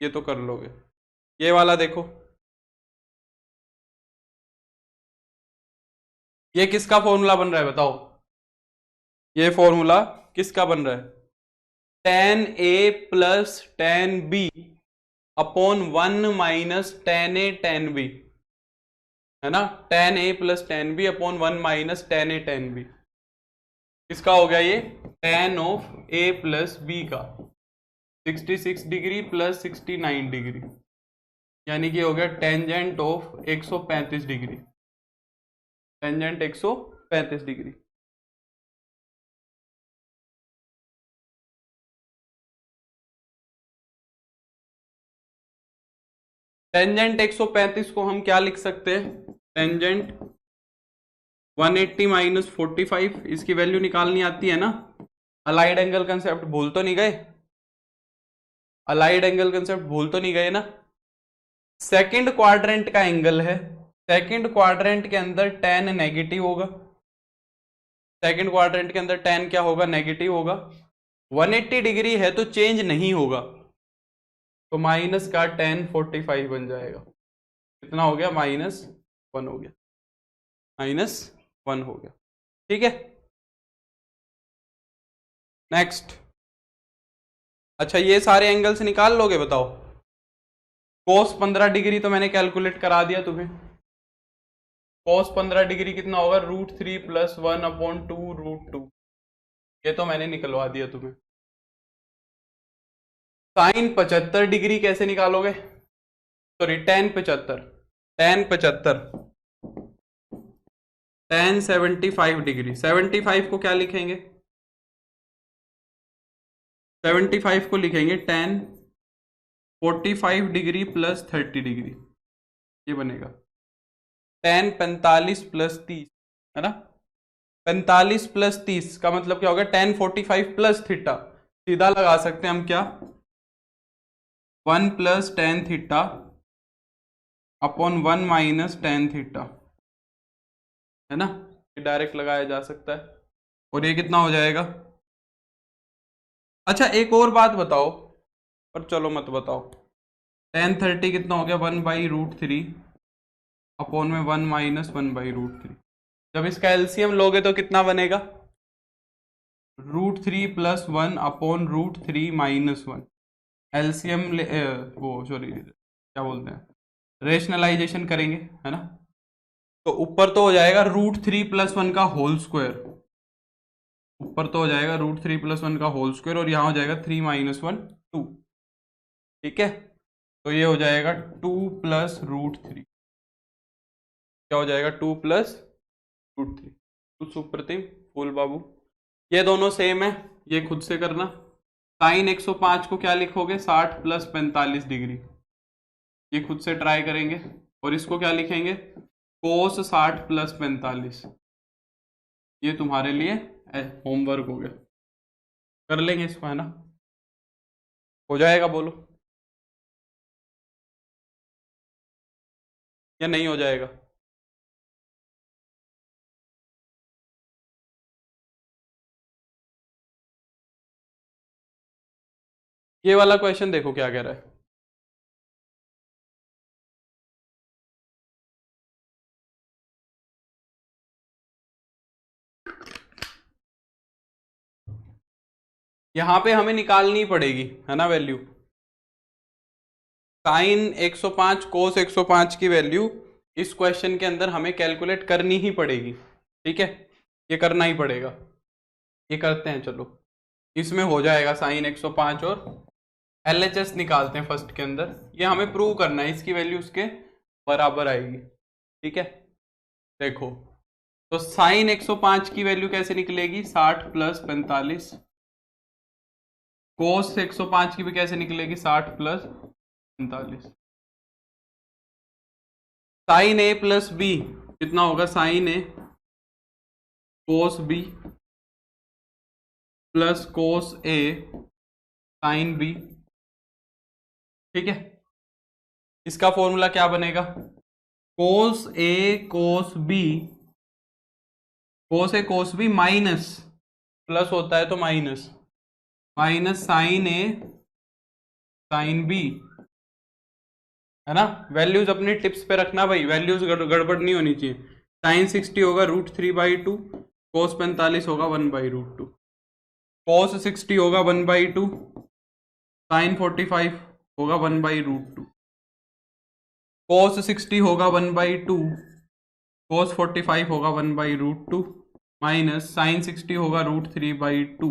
ये तो कर लोगे। ये वाला देखो, ये किसका फॉर्मूला बन रहा है बताओ? ये फॉर्मूला किसका बन रहा है? tan a plus tan b upon 1 minus tan a tan b, है ना, tan a plus tan b upon 1 minus tan a tan b। किसका हो गया ये, tan of a plus b का 66 डिग्री प्लस 69 डिग्री, यानी कि हो गया tangent of 135 degree, tangent 135 degree. Tangent 135 को हम क्या लिख सकते हैं, टेंजेंट 180 माइनस 45, इसकी वैल्यू निकालनी आती है ना। अलाइड एंगल कंसेप्ट भूल तो नहीं गए, अलाइड एंगल कंसेप्ट भूल तो नहीं गए ना। सेकंड क्वाड्रेंट का एंगल है, सेकंड क्वाड्रेंट के अंदर tan नेगेटिव होगा, सेकंड क्वाड्रेंट के अंदर tan क्या होगा, नेगेटिव होगा। 180 डिग्री है तो चेंज नहीं होगा, तो माइनस का tan 45 बन जाएगा। कितना हो गया, -1 हो गया, -1 हो गया। ठीक है, नेक्स्ट। अच्छा ये सारे एंगल्स निकाल लोगे, बताओ। cos 15 डिग्री तो मैंने कैलकुलेट करा दिया तुम्हें। cos 15 डिग्री कितना होगा, √3 + 1/2 √2, ये तो मैंने निकलवा दिया तुम्हें। sin 75 डिग्री कैसे निकालोगे, सॉरी tan 75, tan 75 डिग्री, 75 को क्या लिखेंगे, 75 को लिखेंगे tan 45 डिग्री प्लस 30 डिग्री, ये बनेगा tan 45 + 30, है ना। 45 + 30 का मतलब क्या होगा, tan 45 + थीटा, सीधा लगा सकते हैं हम क्या, 1 + tan theta upon 1 minus tan theta, है ना, ये डायरेक्ट लगाया जा सकता है। और ये कितना हो जाएगा। अच्छा एक और बात बताओ, पर चलो मत बताओ, tan 30 कितना हो गया, 1/√3 अपॉन में 1 माइनस 1/√3। जब इसका एलसीएम लोगे तो कितना बनेगा, √3 + 1 अपॉन √3 - 1। एलसीएम वो सॉरी क्या बोलते हैं, रेशनलाइजेशन करेंगे, है ना। तो ऊपर तो हो जाएगा √3 + 1 का होल स्क्वायर, ऊपर तो हो जाएगा √3 + 1 का होल स्क्वायर, और यहाँ हो जाएगा 3 - 1 2। ठीक है, तो ये हो जाएगा 2 + √3, क्या हो जाएगा, 2 + √3। तो सुप्रतिम, फूल बाबू, ये दोनों सेम है, ये खुद से करना। sin 105 को क्या लिखोगे, 60 + 45 डिग्री, ये खुद से ट्राई करेंगे। और इसको क्या लिखेंगे, cos 60 + 45, ये तुम्हारे लिए होमवर्क हो गया, कर लेंगे इसको, है ना, हो जाएगा, बोलो, या नहीं हो जाएगा। ये वाला क्वेश्चन देखो क्या कह रहा है, यहां पे हमें निकालनी पड़ेगी, है ना, वैल्यू। sin 105 cos 105 की वैल्यू इस क्वेश्चन के अंदर हमें कैलकुलेट करनी ही पड़ेगी। ठीक है, ये करना ही पड़ेगा, ये करते हैं, चलो इसमें हो जाएगा sin 105, और LHS निकालते हैं फर्स्ट के अंदर, ये हमें प्रूव करना है, इसकी वैल्यू उसके बराबर आएगी। ठीक है, देखो, तो sin 105 की वैल्यू कैसे निकलेगी, 60 + 45, cos 105 की भी कैसे निकलेगी, 60 + 45। sin a + b कितना होगा, sin a cos b plus cos a sin b। ठीक है, इसका फॉर्मूला क्या बनेगा, cos a cos b, cos a cos b minus, plus होता है तो minus, minus sin a sin b, है ना। वैल्यूज अपनी टिप्स पे रखना भाई, वैल्यूज गड़बड़ नहीं होनी चाहिए। sin 60 होगा √3/2, cos 45 होगा 1/√2, cos 60 होगा 1/2, sin 45 होगा 1/√2, cos 60 होगा 1/2, cos 45 होगा 1/√2 माइनस साइन 60 होगा √3/2,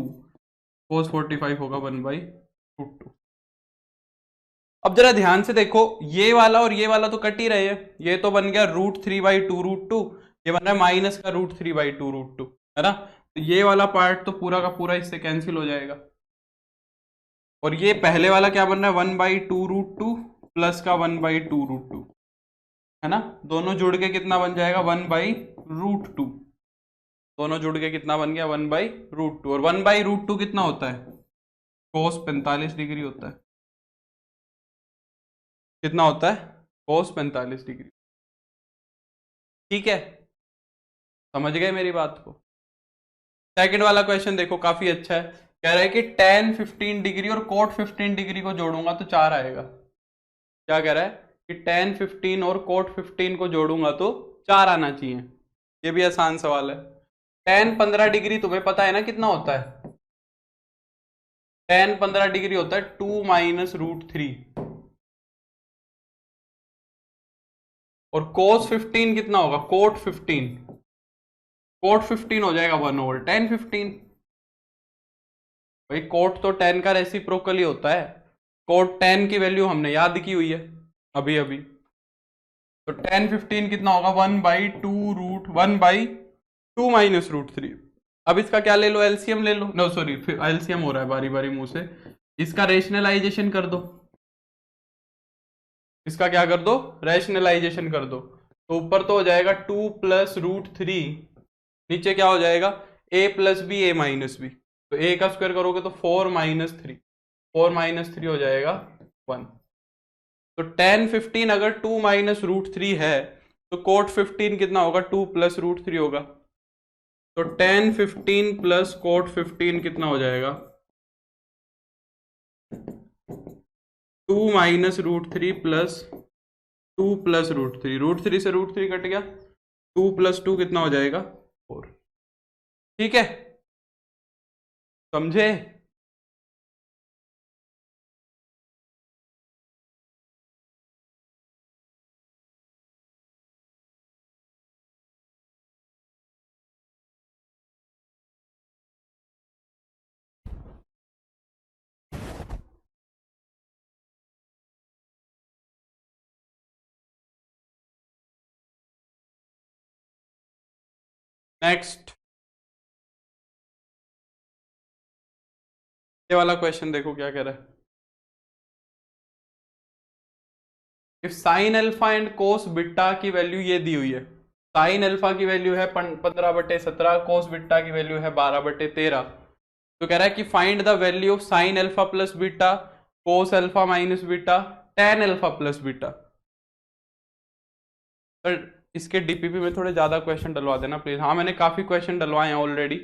cos 45 होगा 1/√2। अब जरा ध्यान से देखो, ये वाला और ये वाला तो कट ही रहे हैं। ये तो बन गया √3/2√2, ये बन रहा है माइनस का √3/2√2, है ना। तो ये वाला पार्ट तो पूरा का पूरा इससे कैंसिल हो जाएगा। और ये पहले वाला क्या बन रहा है 1/2√2 प्लस का 1/2√2, है ना। दोनों जुड़ के कितना बन जाएगा 1/√2। दोनों जुड़ के कितना बन गया 1/√2। और 1/√2 कितना होता है, cos 45 डिग्री होता है। कितना होता है, cos 45 डिग्री। ठीक है, समझ गए मेरी बात को। सेकंड वाला क्वेश्चन देखो, काफी अच्छा है। कह रहा है कि tan 15 डिग्री और cot 15 डिग्री को जोड़ूंगा तो 4 आएगा। क्या कह रहा है कि tan 15 और cot 15 को जोड़ूंगा तो 4 आना चाहिए। ये भी आसान सवाल है। tan 15 डिग्री तुम्हें पता है ना कितना होता है, tan 15 डिग्री होता है 2 माइनस √3। और cos 15 कितना होगा, cot 15 हो जाएगा 1/tan 15। भाई cot तो tan का रेसिप्रोकल ही होता है। cot tan की वैल्यू हमने याद की हुई है अभी अभी। तो tan 15 कितना होगा 1/2 माइनस √3। अब इसका क्या ले लो, एलसीएम ले लो। नो सॉरी, एलसीएम हो रहा है बारी बारी मुंह से। इसका रेशनलाइजेशन कर दो। इसका क्या कर दो, रैशनलाइजेशन कर दो। तो ऊपर तो हो जाएगा 2 प्लस √3, नीचे क्या हो जाएगा a plus B A minus B. तो a का स्क्वायर करोगे तो 4 माइनस 3, 4 माइनस 3 हो जाएगा 1। तो tan 15 अगर 2 माइनस √3 है तो cot 15 कितना होगा, 2 प्लस √3 होगा। तो tan 15 प्लस cot 15 कितना हो जाएगा, 2 माइनस √3 प्लस 2 प्लस √3। √3 से √3 कट गया, 2 प्लस 2 कितना हो जाएगा 4। ठीक है, समझे। नेक्स्ट ये वाला क्वेश्चन देखो क्या कह रहा है। If sine alpha and cos beta की वैल्यू ये दी हुई है। साइन अल्फा की वैल्यू है 15/17, कोस बिट्टा की वैल्यू है 12/13। तो कह रहा है कि find the value of sine alpha plus beta, cos alpha minus beta, tan alpha plus beta. Sir इसके डीपीपी में थोड़े ज्यादा क्वेश्चन डलवा देना प्लीज। हाँ मैंने काफी क्वेश्चन डलवाए हैं ऑलरेडी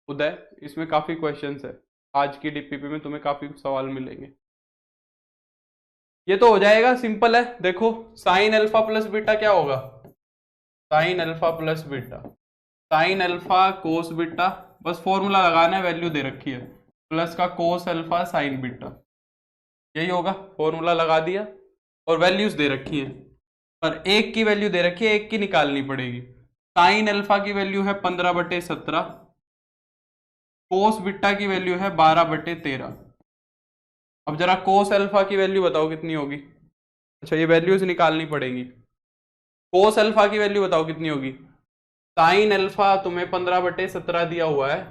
उदय, इसमें काफी क्वेश्चंस है। आज की डीपीपी में तुम्हें काफी सवाल मिलेंगे। ये तो हो जाएगा, सिंपल है। देखो साइन अल्फा प्लस बीटा क्या होगा, sine alpha plus beta, sine alpha cos beta, बस फॉर्मूला लगाना है, वैल्यू दे रखी है, प्लस का कोस अल्फा साइन बीटा, यही होगा। फॉर्मूला लगा दिया और वैल्यूज दे रखी है, पर एक की वैल्यू दे रखी है, एक की निकालनी पड़ेगी। साइन अल्फा की वैल्यू है 15/17, कोस बीटा की वैल्यू है 12/13। अब जरा कोस अल्फा की वैल्यू बताओ कितनी होगी। अच्छा ये वैल्यूज निकालनी पड़ेगी। कोस अल्फा की वैल्यू बताओ कितनी होगी। साइन अल्फा तुम्हें 15/17 दिया हुआ है,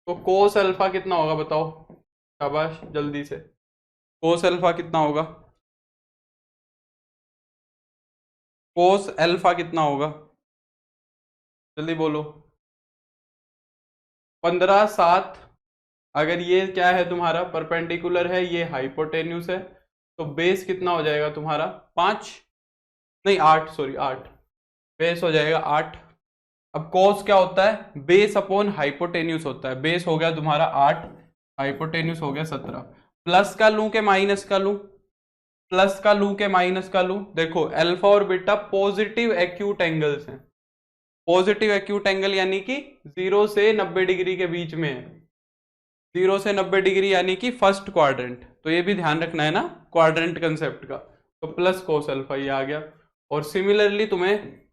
तो कोस अल्फा कितना होगा बताओ, शाबाश जल्दी से। कोस अल्फा कितना होगा, कोस अल्फा कितना होगा, जल्दी बोलो। 15/7। अगर ये क्या है तुम्हारा परपेंडिकुलर है, ये हाइपोटेन्यूस है, तो बेस कितना हो जाएगा तुम्हारा 5, नहीं 8, सॉरी 8, बेस हो जाएगा 8। अब कोस क्या होता है, बेस अपॉन हाइपोटेन्यूस होता है। बेस हो गया तुम्हारा 8, हाइपोटेन्यूस हो गया 17। प्लस का लूं के माइनस का लूं, प्लस का लूं के माइनस का लूं। देखो अल्फा और बीटा पॉजिटिव एक्यूट एंगल्स हैं। पॉजिटिव एक्यूट एंगल यानी कि 0 से 90 डिग्री के बीच में है। 0 से 90 डिग्री यानी कि फर्स्ट क्वाड्रेंट, तो ये भी ध्यान रखना है ना क्वाड्रेंट कंसेप्ट का। तो प्लस कोस अल्फा ये आ गया। और सिमिलरली तुम्हें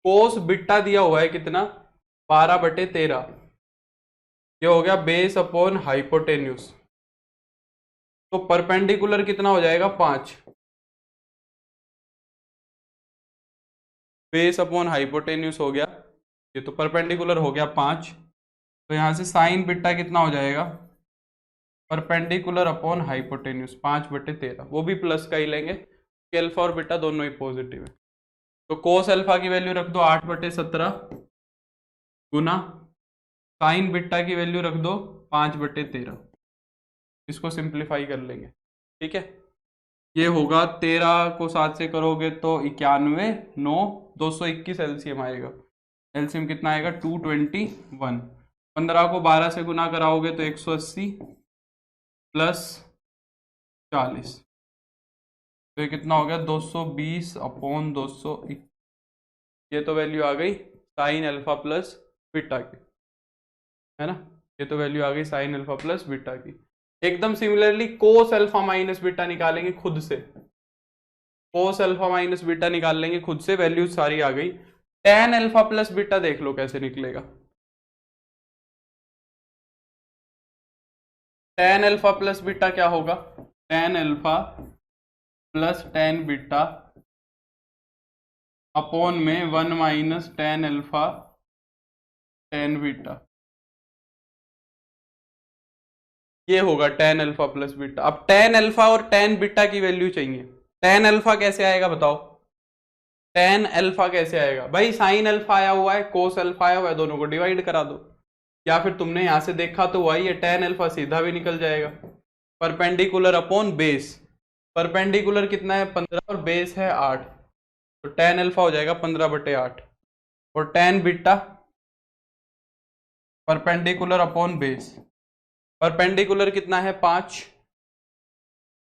कोस बीटा दिया हुआ है कितना, 12/13, ये हो गया बेस अपॉन हाइपोटेन्यूज, तो परपेंडिकुलर कितना हो जाएगा 5, बेस अपॉन हाइपोटेन्यूज हो गया, ये तो परपेंडिकुलर हो गया 5, तो यहां से साइन बीटा कितना हो जाएगा, परपेंडिकुलर अपॉन हाइपोटेन्यूज 5/13, वो भी प्लस का ही लेंगे, अल्फा और बीटा दोनों ही पॉजिटिव है, तो कोस अल्फा की वैल्यू रख दो 8/17 गुना साइन बीटा की वैल्यू रख दो 5/13, इसको सिंप्लीफाई कर लेंगे, ठीक है। ये होगा 13 को 7 से करोगे तो 91, 9, 221 एलसीएम आएगा, एलसीएम कितना आएगा 221, 15 को 12 से गुना कराओगे तो 180 प्लस 40, तो ये कितना हो गया 220/200, ये तो वैल्यू आ गई साइन अल्फा प्लस बीटा की, है ना, ये तो वैल्यू आ गई साइन अल्फा प्लस बीटा की। एकदम similarly cos alpha minus beta निकालेंगे खुद से, कोस अल्फा माइनस बीटा निकाल लेंगे खुद से, वैल्यू सारी आ गई। टेन अल्फा प्लस बीटा देख लो कैसे निकलेगा, टेन अल्फा प्लस बीटा क्या होगा, tan alpha plus tan beta upon में 1 minus tan alpha tan beta, ये होगा टेन अल्फा प्लस बीटा। अब टेन अल्फा और टेन बीटा की वैल्यू चाहिए, टेन अल्फा कैसे आएगा बताओ, टेन अल्फा कैसे आएगा भाई, साइन अल्फा आया हुआ है कोस अल्फा आया हुआ है, दोनों को डिवाइड करा दो, या फिर तुमने यहां से देखा तो वही है, टेन अल्फा सीधा भी निकल जाएगा, परपेंडिकुलर अपॉन बेस, परपेंडिकुलर कितना है 15 और बेस है 8, तो टेन अल्फा हो जाएगा 15/8, और tan beta perpendicular upon base, perpendicular कितना है 5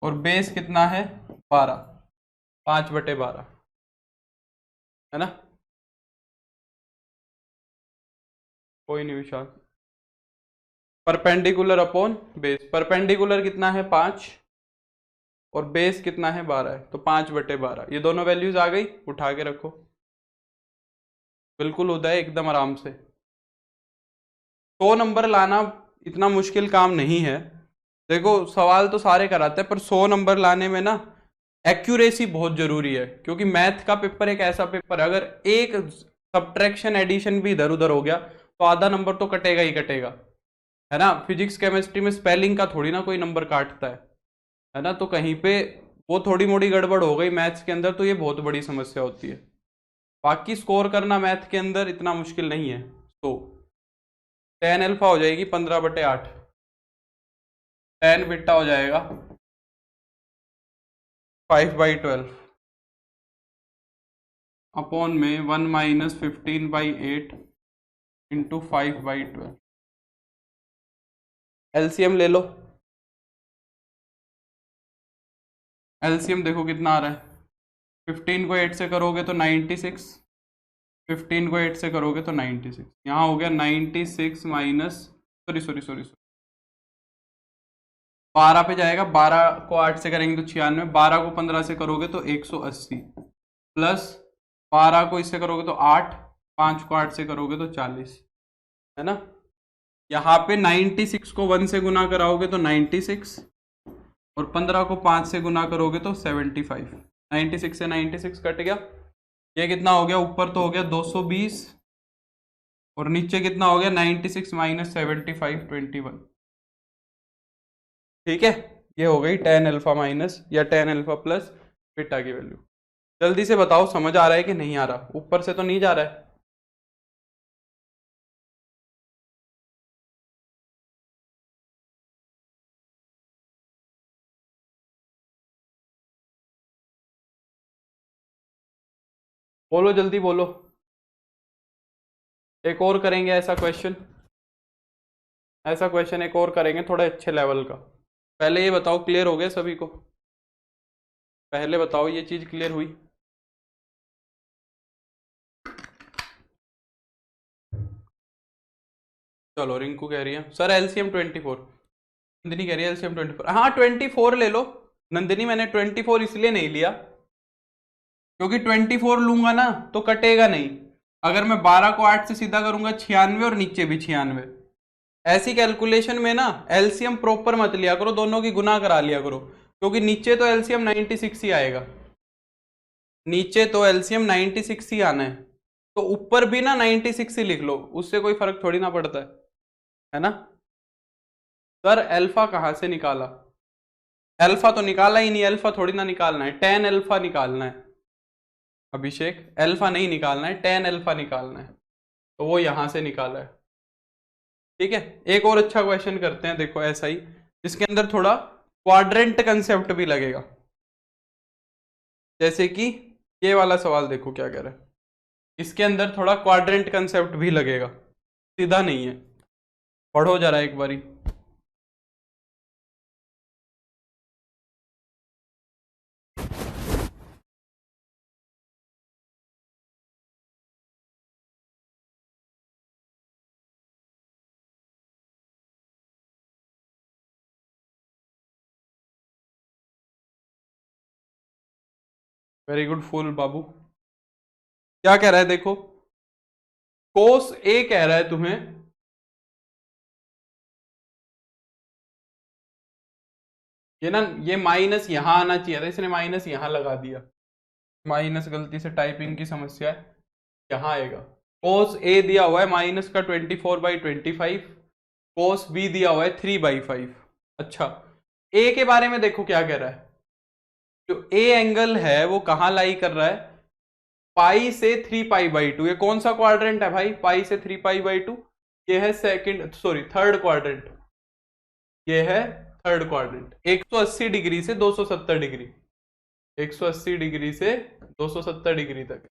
और बेस कितना है 12, 5/12, है ना, कोई नहीं विशाल, परपेंडिकुलर अपॉन बेस, परपेंडिकुलर कितना है 5 और बेस कितना है 12 है, तो 5/12, ये दोनों वैल्यूज आ गई, उठा के रखो, बिल्कुल होता है एकदम आराम से। 100 नंबर लाना इतना मुश्किल काम नहीं है, देखो सवाल तो सारे कराते हैं, पर 100 नंबर लाने में ना एक्यूरेसी बहुत जरूरी है, क्योंकि मैथ का पेपर एक ऐसा पेपर है, अगर एक सब्ट्रैक्शन एडिशन भी इधर उधर हो गया तो आधा नंबर तो कटेगा ही कटेगा, है ना, फिजिक्स केमिस्ट्री में स्पेलिंग का थोड़ी ना कोई नंबर काटता है ना, तो कहीं पे वो थोड़ी मोड़ी गड़बड़ हो गई मैथ्स के अंदर तो ये बहुत बड़ी समस्या होती है, बाकी स्कोर करना मैथ के अंदर इतना मुश्किल नहीं है। तो टेन अल्फा हो जाएगी 15/8, टेन बीटा हो जाएगा 5/12 अपॉन में 1 माइनस 15/8 इंटू 5/12, एलसीएम ले लो, एलसीएम देखो कितना आ रहा है, 15 को 8 से करोगे तो 96, 15 को 8 से करोगे तो 96, यहाँ हो गया 96 माइनस सॉरी 12 पे जाएगा, 12 को 8 से करेंगे तो 96, 12 को 15 से करोगे तो 180, प्लस 12 को इससे करोगे तो 8, 5 को 8 से करोगे तो 40, है ना, यहाँ पे 96 को 1 से गुना कराओगे तो 96, और 15 को 5 से गुना करोगे तो 75, 96 से 96 कट गया, ये कितना हो गया, ऊपर तो हो गया 220 और नीचे कितना हो गया 96 माइनस 75, 21, ठीक है, ये हो गई टेन अल्फा माइनस या टेन अल्फा प्लस बीटा की वैल्यू। जल्दी से बताओ समझ आ रहा है कि नहीं आ रहा, ऊपर से तो नहीं जा रहा है, बोलो जल्दी बोलो, एक और करेंगे ऐसा क्वेश्चन, ऐसा क्वेश्चन एक और करेंगे थोड़ा अच्छे लेवल का। पहले ये बताओ क्लियर हो गया सभी को, पहले बताओ ये चीज क्लियर हुई, चलो रिंकू कह रही है सर एलसीएम 24, नंदिनी कह रही है एलसीएम 24, हाँ 24 ले लो नंदिनी, मैंने 24 इसलिए नहीं लिया क्योंकि 24 लूंगा ना तो कटेगा नहीं, अगर मैं 12 को 8 से सीधा करूंगा 96 और नीचे भी 96। ऐसी कैलकुलेशन में ना एलसीएम प्रॉपर मत लिया करो, दोनों की गुना करा लिया करो, क्योंकि नीचे तो एलसीएम 96 ही आएगा, नीचे तो एलसीएम 96 ही आना है, तो ऊपर भी ना 96 ही लिख लो, उससे कोई फर्क थोड़ी ना पड़ता है ना। सर अल्फा कहां से निकाला? अल्फा तो निकाला ही नहीं, अल्फा थोड़ी ना निकालना है, tan अल्फा निकालना है अभिषेक, अल्फा नहीं निकालना है, tan अल्फा निकालना है, तो वो यहां से निकाला है। ठीक है, एक और अच्छा क्वेश्चन करते हैं, देखो ऐसा ही, जिसके अंदर थोड़ा क्वाड्रेंट कंसेप्ट भी लगेगा। जैसे कि ये वाला सवाल देखो क्या कह रहा है, इसके अंदर थोड़ा क्वाड्रेंट कंसेप्ट भी लगेगा, सीधा नहीं है, पढ़ो जरा एक बारी। वेरी गुड फुल बाबू। क्या कह रहा है देखो, कोस ए कह रहा है तुम्हें, ये ना ये माइनस यहां आना चाहिए था, इसने माइनस यहां लगा दिया, माइनस गलती से टाइपिंग की समस्या है, यहां आएगा। कोस ए दिया हुआ है माइनस का 24/25, कोस बी दिया हुआ है 3/5। अच्छा, ए के बारे में देखो क्या कह रहा है, जो ए एंगल है वो कहां लाई कर रहा है, पाई से 3π/2। ये कौन सा क्वाड्रेंट है भाई, पाई से 3π/2? ये है सेकंड, सॉरी थर्ड क्वाड्रेंट, ये है थर्ड क्वाड्रेंट। 180 डिग्री से 270 डिग्री, 180 डिग्री से 270 डिग्री तक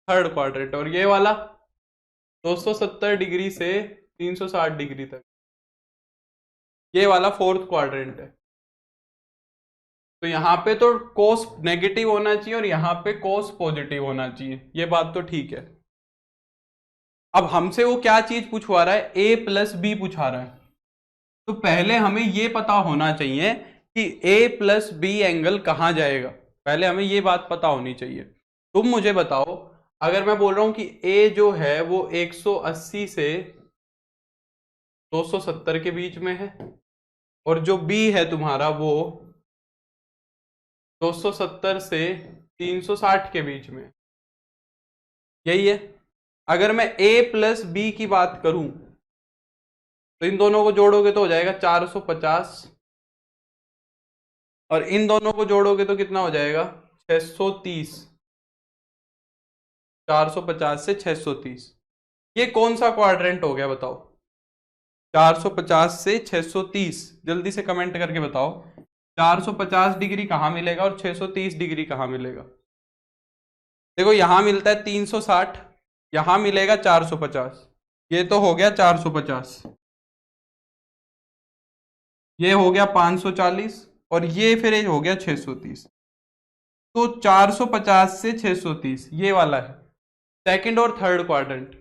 थर्ड क्वाड्रेंट, और ये वाला 270 डिग्री से 360 डिग्री तक, ये वाला फोर्थ क्वाड्रेंट है। तो यहां पे तो कोस नेगेटिव होना चाहिए और यहां पे कोस पॉजिटिव होना चाहिए, ये बात तो ठीक है। अब हमसे वो क्या चीज पूछवा रहा है, a प्लस बी पूछा रहा है, तो पहले हमें ये पता होना चाहिए कि a प्लस बी एंगल कहां जाएगा, पहले हमें ये बात पता होनी चाहिए। तुम मुझे बताओ, अगर मैं बोल रहा हूं कि a जो है वो 180 से 270 के बीच में है, और जो b है तुम्हारा वो 270 से 360 के बीच में, यही है। अगर मैं a प्लस बी की बात करूं तो इन दोनों को जोड़ोगे तो हो जाएगा 450, और इन दोनों को जोड़ोगे तो कितना हो जाएगा 630, 450 से 630। ये कौन सा क्वाड्रेंट हो गया बताओ, 450 से 630, जल्दी से कमेंट करके बताओ 450 डिग्री कहां मिलेगा और 630 डिग्री कहां मिलेगा। देखो यहां मिलता है 360, यहां मिलेगा 450, ये तो हो गया 450, ये हो गया 540, और ये फिर हो गया 630। तो 450 से 630 ये वाला है सेकंड और थर्ड क्वाड्रेंट,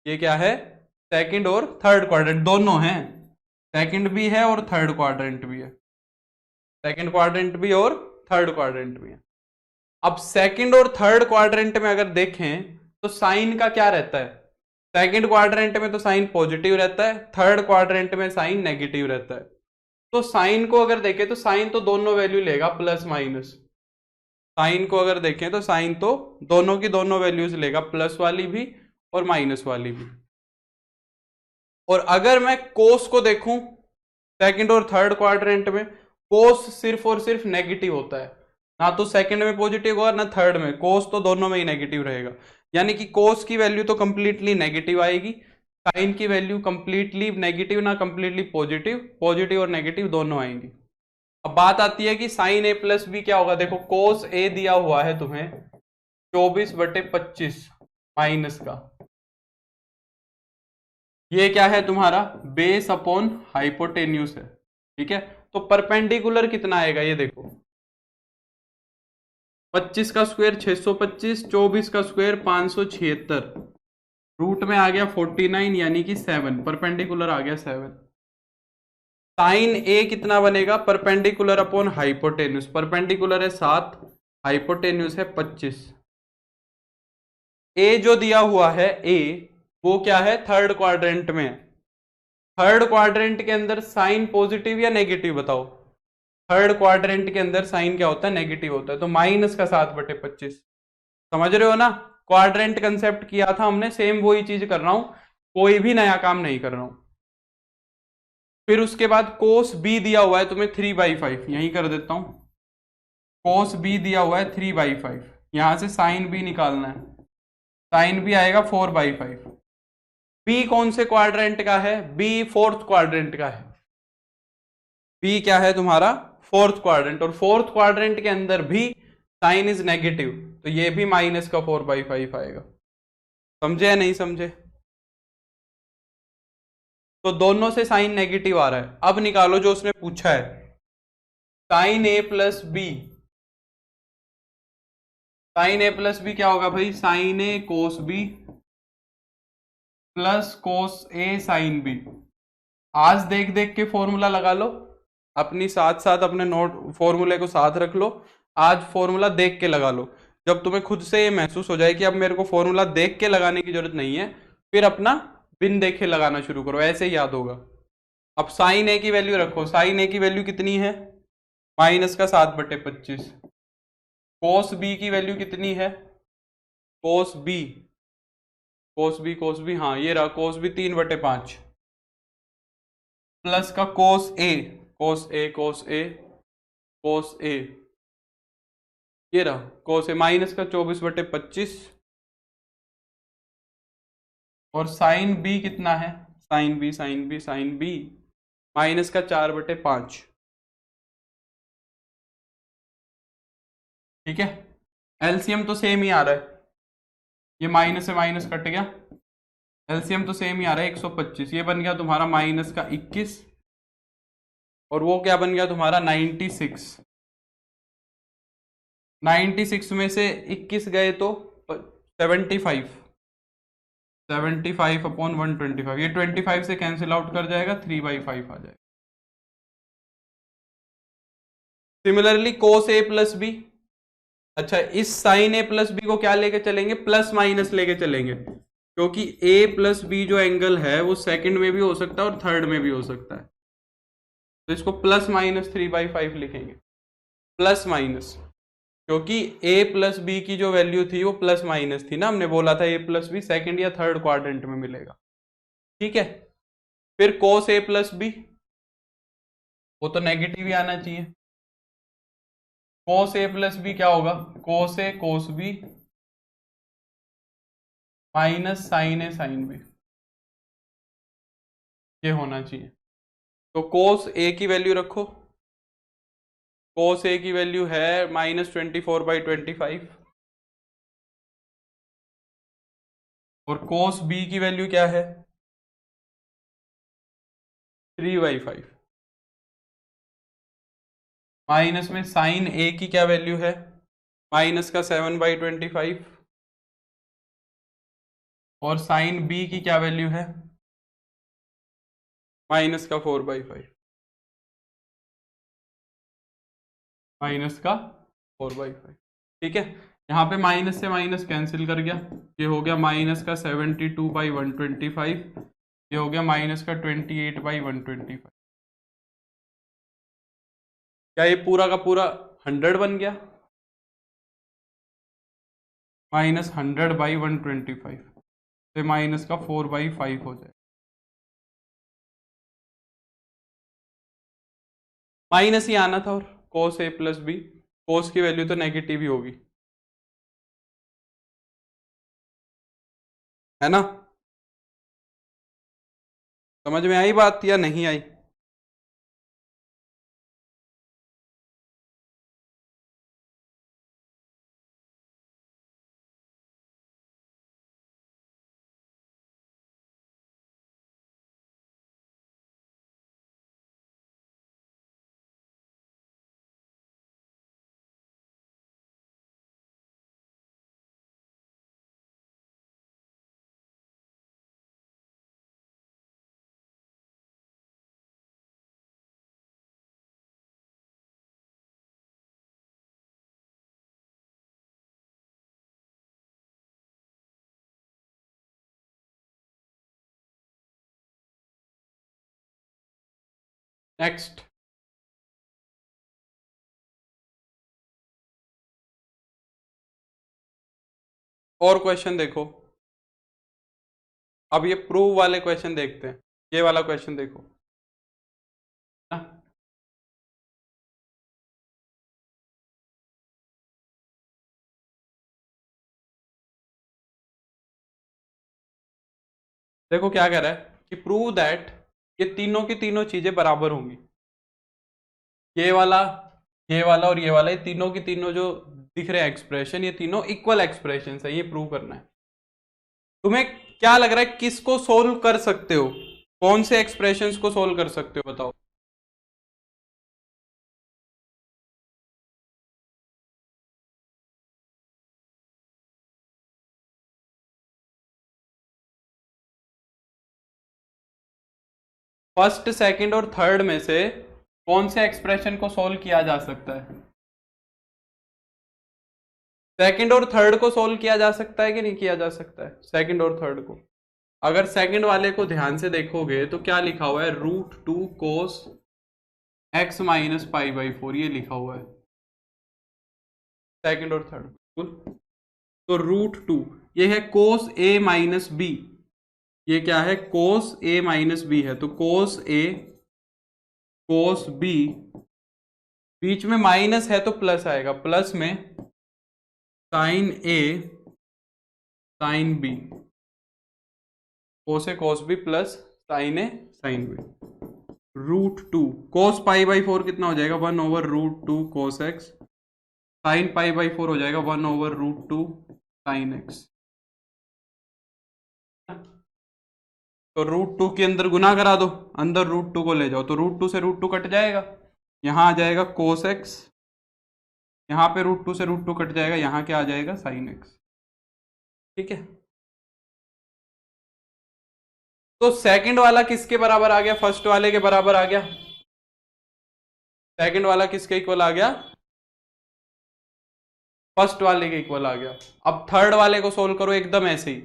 ये क्या है, सेकंड और थर्ड क्वाड्रेंट दोनों हैं, सेकंड भी है और थर्ड क्वाड्रेंट भी है, सेकंड क्वाड्रेंट भी और थर्ड क्वाड्रेंट भी है। अब सेकंड और थर्ड क्वाड्रेंट में अगर देखें तो साइन का क्या रहता है, सेकंड क्वाड्रेंट में तो साइन पॉजिटिव रहता है, थर्ड क्वाड्रेंट में साइन नेगेटिव रहता है। तो साइन को अगर देखें तो साइन तो दोनों वैल्यू लेगा प्लस माइनस, साइन को अगर देखें तो साइन तो दोनों की दोनों वैल्यूज लेगा, प्लस वाली भी और माइनस वाली भी। और अगर मैं कोस को देखूं सेकंड और थर्ड क्वाड्रेंट में, कोस सिर्फ और सिर्फ नेगेटिव होता है, ना तो सेकंड में पॉजिटिव होगा ना थर्ड में, कोस तो दोनों में ही नेगेटिव रहेगा, यानी कि कोस की वैल्यू तो कंप्लीटली नेगेटिव आएगी, साइन की वैल्यू कंप्लीटली नेगेटिव ना कंप्लीटली पॉजिटिव, पॉजिटिव और नेगेटिव दोनों आएंगी। अब बात आती है कि साइन ए प्लस बी क्या होगा, देखो कोस ए दिया हुआ है तुम्हें 24/25 माइनस का, ये क्या है तुम्हारा बेस अपॉन हाइपोटेन्यूस है, ठीक है। तो परपेंडिकुलर कितना आएगा ये देखो, 25 का स्क्वायर 625, 24 का स्क्वायर 576, रूट में आ गया 49 यानी कि 7, परपेंडिकुलर आ गया 7। साइन ए कितना बनेगा, परपेंडिकुलर अपॉन हाइपोटेन्यूस, परपेंडिकुलर है 7, हाइपोटेन्यूस है 25, ए जो दिया हुआ है ए, वो क्या है, थर्ड क्वाड्रेंट में है। थर्ड क्वाड्रेंट के अंदर साइन पॉजिटिव या नेगेटिव बताओ। थर्ड क्वाड्रेंट के अंदर साइन क्या होता है, नेगेटिव होता है, तो माइनस का 7/25। समझ रहे हो ना, क्वाड्रेंट कंसेप्ट किया था हमने, सेम वही चीज कर रहा हूं, कोई भी नया काम नहीं कर रहा हूं। फिर उसके बाद कोस बी दिया हुआ है तुम्हें 3/5, यही कर देता हूं। कोस बी दिया हुआ है 3/5, यहां से साइन बी निकालना है, साइन बी आएगा 4/5। बी कौन से क्वाड्रेंट का है, बी फोर्थ क्वाड्रेंट का है। बी क्या है तुम्हारा, फोर्थ क्वाड्रेंट, और फोर्थ क्वाड्रेंट के अंदर भी साइन इज नेगेटिव, तो ये भी माइनस का 4/5 आएगा। समझे या नहीं समझे। तो दोनों से साइन नेगेटिव आ रहा है, अब निकालो जो उसने पूछा है, sign A plus B. Sign A plus B क्या होगा भाई, साइन ए कोस बी प्लस कोस ए साइन बी। आज देख देख के फॉर्मूला लगा लो, अपनी साथ साथ अपने नोट फॉर्मूले को साथ रख लो, आज फॉर्मूला देख के लगा लो। जब तुम्हें खुद से ये महसूस हो जाए कि अब मेरे को फॉर्मूला देख के लगाने की जरूरत नहीं है, फिर अपना बिन देखे लगाना शुरू करो, ऐसे ही याद होगा। अब साइन ए की वैल्यू रखो, साइन ए की वैल्यू कितनी है, माइनस का 7/25। कोस बी की वैल्यू कितनी है, कोस बी, कोस बी, हाँ ये रहा कोस बी 3/5, प्लस का कोस ए, कोस ए कोस ए कोस ए, ये रहा कोस ए माइनस का 24/25, और साइन बी कितना है, साइन बी माइनस का 4/5। ठीक है, एलसीएम तो सेम ही आ रहा है, ये माइनस से माइनस कट गया, एलसीएम तो सेम ही आ रहा है 125, ये बन गया तुम्हारा माइनस का 21, और वो क्या बन गया तुम्हारा 96। 96 में से 21 गए तो 75, 75/125, ये 25 से कैंसिल आउट कर जाएगा, 3/5 आ जाएगा। सिमिलरली कोस ए प्लस बी, अच्छा इस साइन ए प्लस बी को क्या लेके चलेंगे, प्लस माइनस लेके चलेंगे, क्योंकि ए प्लस बी जो एंगल है वो सेकंड में भी हो सकता है और थर्ड में भी हो सकता है, तो इसको +-3/5 लिखेंगे, प्लस माइनस, क्योंकि ए प्लस बी की जो वैल्यू थी वो प्लस माइनस थी ना, हमने बोला था ए प्लस बी सेकेंड या थर्ड क्वाड्रेंट में मिलेगा। ठीक है, फिर कोस ए प्लस बी, वो तो नेगेटिव ही आना चाहिए, कोस ए प्लस बी क्या होगा, कोस ए कोस B minus sign A sine B, ये होना चाहिए। तो कोस ए की वैल्यू रखो, कोस ए की वैल्यू है -24/25, और कोस बी की वैल्यू क्या है 3/5, माइनस में साइन ए की क्या वैल्यू है, माइनस का 7/25, और साइन बी की क्या वैल्यू है, माइनस का 4/5, माइनस का 4/5। ठीक है, यहाँ पे माइनस से माइनस कैंसिल कर गया, ये हो गया माइनस का 72/125, ये हो गया माइनस का 28/125। क्या ये पूरा का पूरा 100 बन गया, -100/125, तो माइनस का 4/5 हो जाए, माइनस ही आना था, और कोस ए प्लस बी, कोस की वैल्यू तो नेगेटिव ही होगी, है ना। समझ में आई बात या नहीं आई। नेक्स्ट, और क्वेश्चन देखो। अब ये प्रूव वाले क्वेश्चन देखते हैं। ये वाला क्वेश्चन देखो ना? देखो क्या कह रहा है कि प्रूव दैट ये तीनों की तीनों चीजें बराबर होंगी। ये वाला, ये वाला और ये वाला, ये तीनों की तीनों जो दिख रहे हैं एक्सप्रेशन, ये तीनों इक्वल एक्सप्रेशन है। ये प्रूव करना है। तुम्हें क्या लग रहा है किसको सोल्व कर सकते हो? कौन से एक्सप्रेशंस को सोल्व कर सकते हो बताओ? फर्स्ट, सेकंड और थर्ड में से कौन से एक्सप्रेशन को सोल्व किया जा सकता है? सेकंड और थर्ड को सोल्व किया जा सकता है कि नहीं किया जा सकता है? सेकंड और थर्ड को, अगर सेकंड वाले को ध्यान से देखोगे तो क्या लिखा हुआ है? √2 cos x माइनस π/4, ये लिखा हुआ है सेकंड और थर्ड। बिल्कुल। तो √2 ये है कोस a माइनस बी। ये क्या है? कोस a माइनस बी है। तो कोस a कोस b, बीच में माइनस है तो प्लस आएगा, प्लस में sine a sine b, cos a cos b plus sine a sine b। √2 cos π/4 कितना हो जाएगा? 1/√2 cos x। साइन π/4 हो जाएगा 1/√2 साइन x। तो √2 के अंदर गुना करा दो, अंदर √2 को ले जाओ, तो √2 से √2 कट जाएगा, यहां आ जाएगा cos x, यहां पे √2 से √2 कट जाएगा, यहां क्या आ जाएगा? Sine x। ठीक है। तो सेकंड वाला किसके बराबर आ गया? फर्स्ट वाले के बराबर आ गया। सेकंड वाला किसके इक्वल आ गया? फर्स्ट वाले के इक्वल आ गया। अब थर्ड वाले को सोल्व करो एकदम ऐसे ही।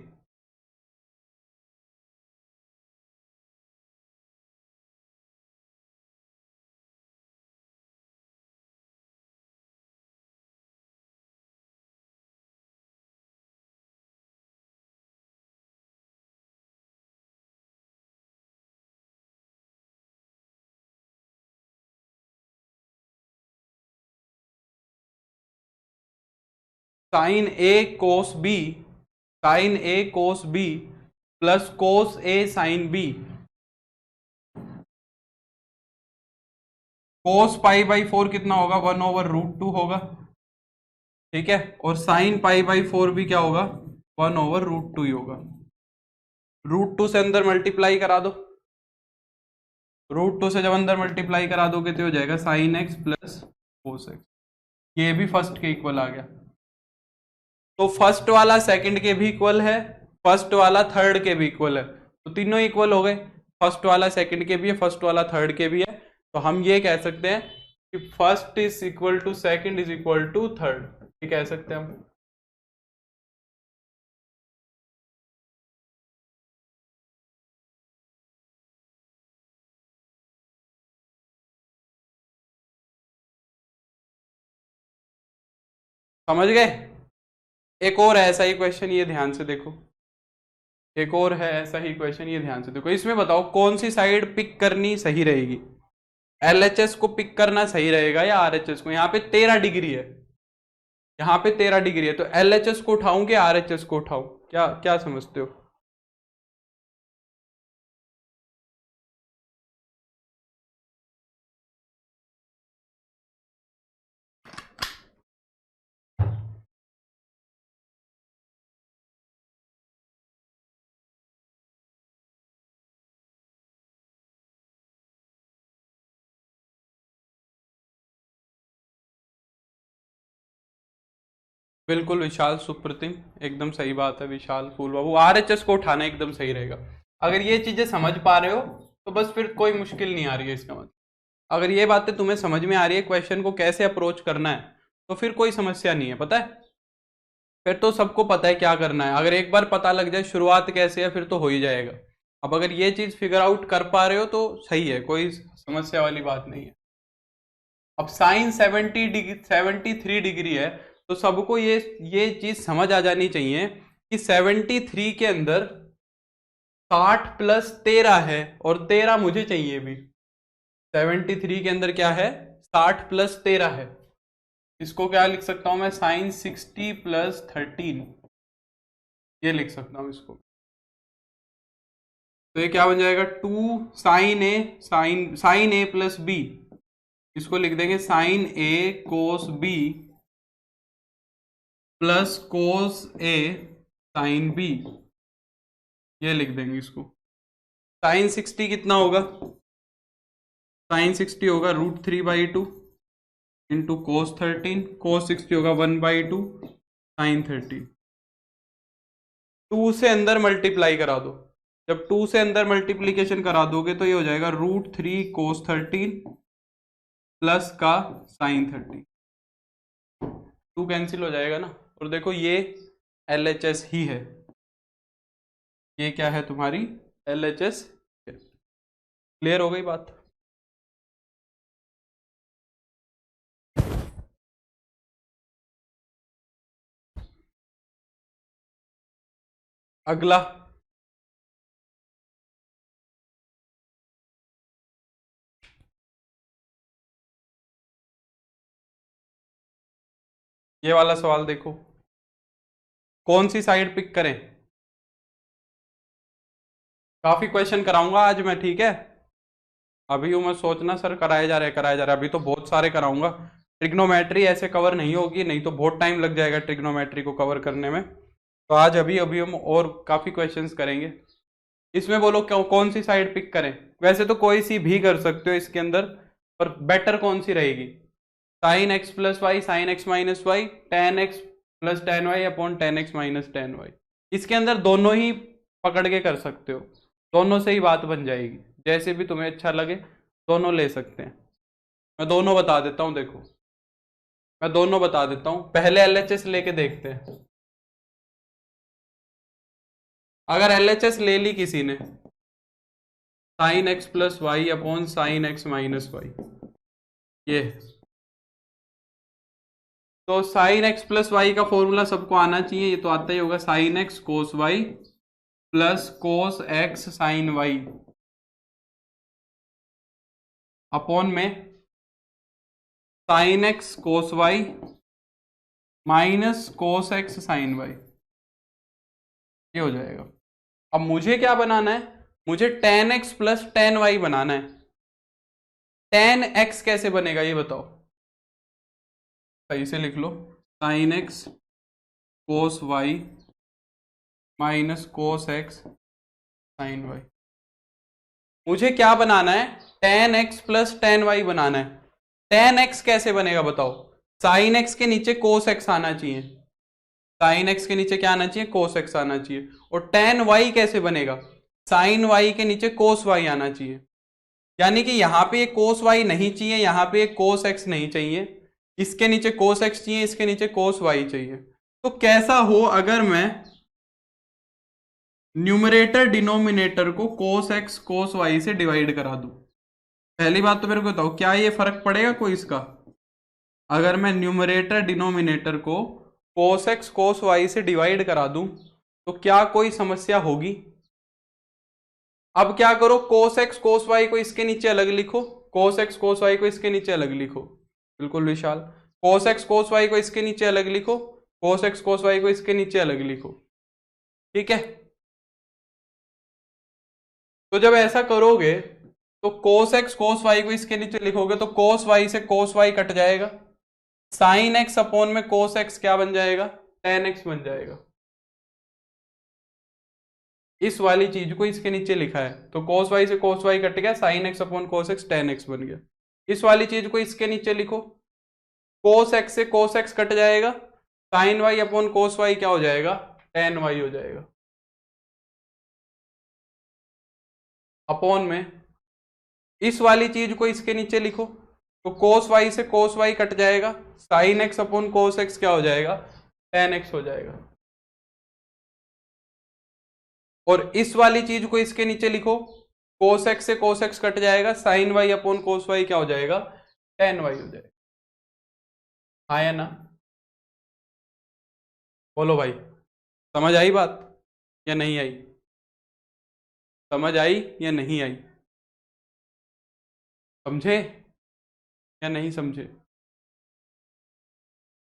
साइन ए कोस बी, साइन ए कोस बी प्लस कोस ए साइन बी, कोस π/4 कितना होगा? 1/√2 होगा। ठीक है। और साइन π/4 भी क्या होगा? 1/√2 ही होगा। √2 से अंदर मल्टीप्लाई करा दो, √2 से जब अंदर मल्टीप्लाई करा दोगे तो हो जाएगा sine x plus cos x. ये भी फर्स्ट के इक्वल आ गया। तो फर्स्ट वाला सेकंड के भी इक्वल है, फर्स्ट वाला थर्ड के भी इक्वल है, तो तीनों इक्वल हो गए। फर्स्ट वाला सेकंड के भी है, फर्स्ट वाला थर्ड के भी है। तो हम ये कह सकते हैं कि first is equal to second is equal to third, ये कह सकते हैं हम। समझ गए? एक और ऐसा ही क्वेश्चन, ये ध्यान से देखो। एक और है ऐसा ही क्वेश्चन, ये ध्यान से देखो। इसमें बताओ कौन सी साइड पिक करनी सही रहेगी? LHS को पिक करना सही रहेगा या RHS को? यहाँ पे 13 डिग्री है, यहाँ पे 13 डिग्री है, तो LHS को उठाऊं कि RHS को उठाऊं? क्या क्या समझते हो? बिल्कुल विशाल, सुप्रतिम, एकदम सही बात है विशाल, कूल बाबू। RHS को उठाना एकदम सही रहेगा। अगर ये चीजें समझ पा रहे हो तो बस फिर कोई मुश्किल नहीं आ रही है इसका मतलब। अगर ये बातें तुम्हें समझ में आ रही है क्वेश्चन को कैसे अप्रोच करना है, तो फिर कोई समस्या नहीं है, पता है? फिर तो सबको पता है क्या करना है। अगर एक बार पता लग जाए शुरुआत कैसे है, फिर तो हो ही जाएगा। अब अगर ये चीज फिगर आउट कर पा रहे हो तो सही है, कोई समस्या वाली बात नहीं है। अब साइन 73 डिग्री है, तो सबको ये चीज समझ आ जानी चाहिए कि 73 के अंदर 60 प्लस 13 है, और 13 मुझे चाहिए भी। 73 के अंदर क्या है, 60 प्लस 13 है। इसको क्या लिख सकता हूं मैं, साइन 60 प्लस 13, ये लिख सकता हूं इसको। तो ये क्या बन जाएगा, 2 साइन ए प्लस बी, इसको लिख देंगे साइन ए कोस बी प्लस कोस ए साइन बी, ये लिख देंगे इसको। साइन 60 कितना होगा, साइन 60 होगा √3/2 इंटू कोस 13, कोस 60 होगा 1/2 साइन 30। 2 से अंदर मल्टीप्लाई करा दो, जब 2 से अंदर मल्टीप्लीकेशन करा दोगे तो ये हो जाएगा √3 कोस 13 प्लस का साइन 30। 2 कैंसिल हो जाएगा ना, और देखो ये LHS ही है, ये क्या है तुम्हारी LHS। क्लियर हो गई बात। अगला ये वाला सवाल देखो, कौन सी साइड पिक करें। काफी क्वेश्चन कराऊंगा आज मैं, ठीक है। अभी मैं सोचना सर कराए जा रहे, अभी तो बहुत सारे कराऊंगा। ट्रिग्नोमेट्री ऐसे कवर नहीं होगी, नहीं तो बहुत टाइम लग जाएगा ट्रिग्नोमेट्री को कवर करने में। तो आज अभी हम और काफी क्वेश्चंस करेंगे। इसमें बोलो कौन सी साइड पिक करें। वैसे तो कोई सी भी कर सकते हो इसके अंदर, पर बेटर कौन सी रहेगी, sine x plus Y, sine x minus Y, tan x plus tan Y upon tan X minus tan Y. इसके अंदर दोनों ही पकड़ के कर सकते हो, दोनों से ही बात बन जाएगी, जैसे भी तुम्हें अच्छा लगे दोनों ले सकते हैं। मैं दोनों बता देता हूं, देखो मैं दोनों बता देता हूं, पहले LHS लेके देखते हैं। अगर LHS ले ली किसी ने, sine x plus y upon sine x minus y, ये तो साइन एक्स प्लस वाई का फॉर्मूला सबको आना चाहिए, ये तो आता ही होगा, sine x cos y plus cos x sine Y upon में sine x cos y minus cos x sine y, ये हो जाएगा। अब मुझे क्या बनाना है, मुझे tan x plus tan y बनाना है। टेन एक्स कैसे बनेगा ये बताओ, सही से लिख लो, sine x cos y minus cos x sine y. मुझे क्या बनाना है, tan x plus tan y बनाना है। टेन एक्स कैसे बनेगा बताओ, साइन एक्स के नीचे कोस एक्स आना चाहिए, साइन एक्स के नीचे क्या आना चाहिए, कोस एक्स आना चाहिए। और टेन वाई कैसे बनेगा, साइन वाई के नीचे कोस वाई आना चाहिए। यानी कि यहां पे एक कोस वाई नहीं चाहिए, यहां पे एक कोस एक्स नहीं चाहिए, इसके नीचे कोस एक्स चाहिए, इसके नीचे कोस वाई चाहिए। तो कैसा हो अगर मैं न्यूमरेटर डिनोमिनेटर को कोस एक्स कोस वाई से डिवाइड करा दूं। पहली बात तो मेरे को बताओ, क्या ये फर्क पड़ेगा कोई इसका, अगर मैं न्यूमरेटर डिनोमिनेटर को कोस एक्स कोस वाई से डिवाइड करा दूं तो क्या कोई समस्या होगी। अब क्या करो, कोस एक्स कोस वाई को इसके नीचे अलग लिखो, कोस एक्स कोस वाई को इसके नीचे अलग लिखो, बिल्कुल विशाल, कोस एक्स कोस वाई को इसके नीचे अलग लिखो, कोस एक्स कोस वाई को इसके नीचे अलग लिखो, ठीक है। तो जब ऐसा करोगे तो कोस एक्स कोस वाई को इसके नीचे लिखोगे तो कोस वाई से कोस वाई कट जाएगा, साइन एक्स अपॉन में कोस एक्स क्या बन जाएगा, टेन एक्स बन जाएगा। इस वाली चीज को इसके नीचे लिखा है तो कोस वाई से कोस वाई कट गया, sign x upon cos x ten x बन गया। इस वाली चीज को इसके नीचे लिखो, कोस एक्स से कोस एक्स कट जाएगा, sine Y upon cos Y क्या हो जाएगा, टेन वाई हो जाएगा। अपॉन में इस वाली चीज को इसके नीचे लिखो, तो कोस वाई से कोस वाई कट जाएगा, sine x upon cos x क्या हो जाएगा, टेन एक्स हो जाएगा। और इस वाली चीज को इसके नीचे लिखो, कोस एक्स से कोस एक्स कट जाएगा, sine Y upon cos Y क्या हो जाएगा, टेन वाई हो जाएगा। आया ना, बोलो भाई, समझ आई बात या नहीं आई? समझ आई या नहीं आई? समझे या नहीं समझे?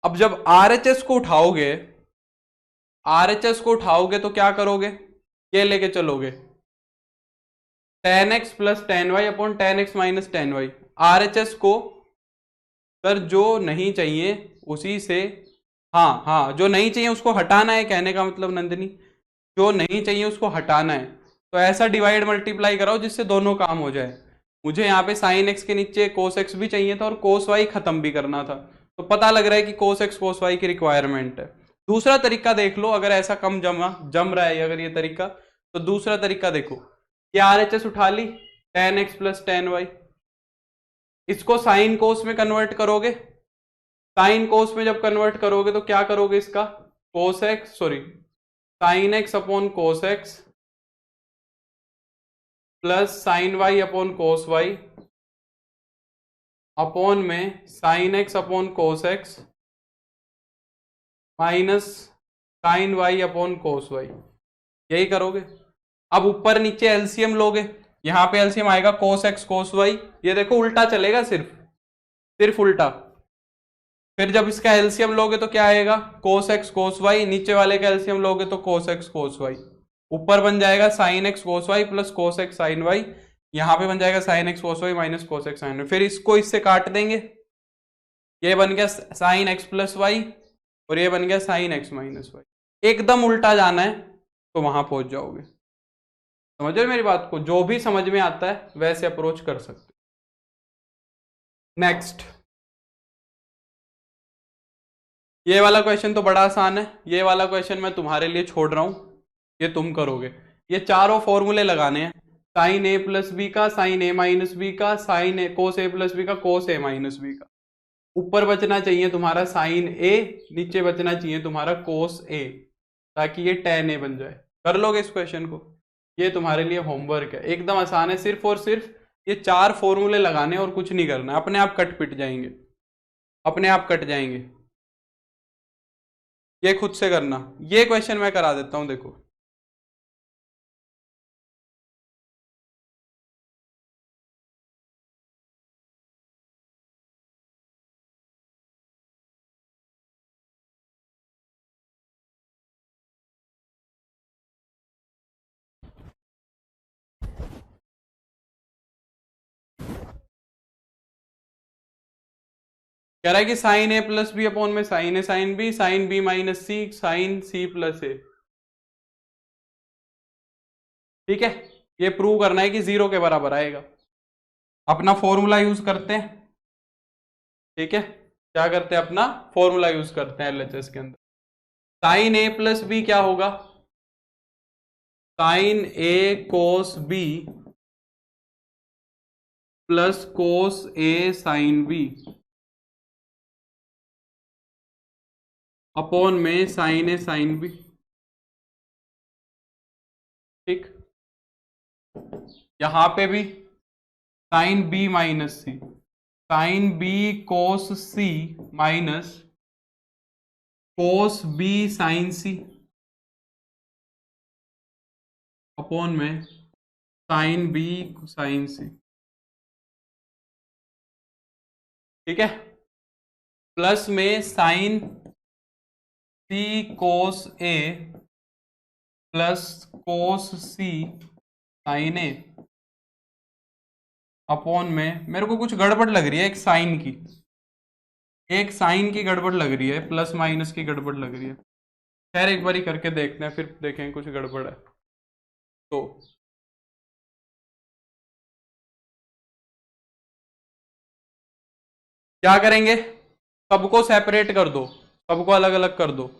अब जब आरएचएस को उठाओगे, आरएचएस को उठाओगे तो क्या करोगे, ये लेके चलोगे tan x plus tan Y upon tan X minus tan Y. RHS को सर जो नहीं चाहिए उसी से, हाँ हाँ, जो नहीं चाहिए उसको हटाना है, कहने का मतलब नंदिनी, जो नहीं चाहिए उसको हटाना है। तो ऐसा डिवाइड मल्टीप्लाई कराओ जिससे दोनों काम हो जाए। मुझे यहाँ पे साइन एक्स के नीचे कोस एक्स भी चाहिए था और कोस वाई खत्म भी करना था, तो पता लग रहा है कि कोस एक्स कोस वाई की रिक्वायरमेंट है। दूसरा तरीका देख लो, अगर ऐसा कम जम रहा है अगर ये तरीका, तो दूसरा तरीका देखो, ये आर एच एस उठा ली, tan x plus tan y, इसको साइन कोस में कन्वर्ट करोगे, साइन कोस में जब कन्वर्ट करोगे तो क्या करोगे, इसका cos x sorry sine x upon cos x plus sine Y upon cos y upon में sine x upon cos x minus sine Y upon cos y, यही करोगे। अब ऊपर नीचे एलसीएम लोगे, यहां पे एलसीएम आएगा कोस एक्स कोस वाई, ये देखो उल्टा चलेगा, सिर्फ सिर्फ उल्टा। फिर जब इसका एलसीएम लोगे तो क्या आएगा, कोस एक्स कोस वाई, नीचे वाले का एलसीएम लोगे तो कोस एक्स कोस वाई, ऊपर बन जाएगा sine x cos y plus cos x sine y, यहां पे बन जाएगा sine x cos y minus cos x sine y. फिर इसको इससे काट देंगे, ये बन गया साइन एक्स प्लस वाई और ये बन गया साइन एक्स माइनस वाई। एकदम उल्टा जाना है तो वहां पहुंच जाओगे। समझ रहे मेरी बात को, जो भी समझ में आता है वैसे अप्रोच कर सकते। नेक्स्ट, ये वाला क्वेश्चन तो बड़ा आसान है, ये वाला क्वेश्चन मैं तुम्हारे लिए छोड़ रहा हूं, ये तुम करोगे। ये चारों फॉर्मूले लगाने हैं, साइन ए प्लस बी का, साइन ए माइनस बी का, साइन ए कोस ए प्लस बी का, कोस ए माइनस बी का। ऊपर बचना चाहिए तुम्हारा साइन ए, नीचे बचना चाहिए तुम्हारा कोस ए, ताकि ये टेन ए बन जाए। कर लोगे इस क्वेश्चन को, ये तुम्हारे लिए होमवर्क है, एकदम आसान है, सिर्फ और सिर्फ ये चार फॉर्मूले लगाने और कुछ नहीं करना, अपने आप कट पिट जाएंगे, अपने आप कट जाएंगे। ये खुद से करना, ये क्वेश्चन मैं करा देता हूं, देखो। कह रहा है कि sine A plus B upon में sine A sine B, sine B minus C, sine C plus A. ठीक है, ये प्रूव करना है कि जीरो के बराबर आएगा। अपना फॉर्मूला यूज करते हैं, ठीक है, क्या करते हैं, अपना फॉर्मूला यूज करते हैं एलएचएस के अंदर। साइन ए प्लस बी क्या होगा, साइन ए कोस बी प्लस कोस ए साइन बी अपॉन में साइन ए साइन बी। ठीक, यहां पे भी sign B minus C, sine B कोस सी माइनस कोस बी साइन सी अपॉन में साइन बी साइन सी। ठीक है, प्लस में साइन सी कोस ए प्लस कोस सी साइन ए अपॉन में, मेरे को कुछ गड़बड़ लग रही है, एक साइन की, एक साइन की गड़बड़ लग रही है, प्लस माइनस की गड़बड़ लग रही है। खैर एक बार ही करके देखते हैं, फिर देखें कुछ गड़बड़ है तो। क्या करेंगे, सबको सेपरेट कर दो, सबको अलग अलग कर दो।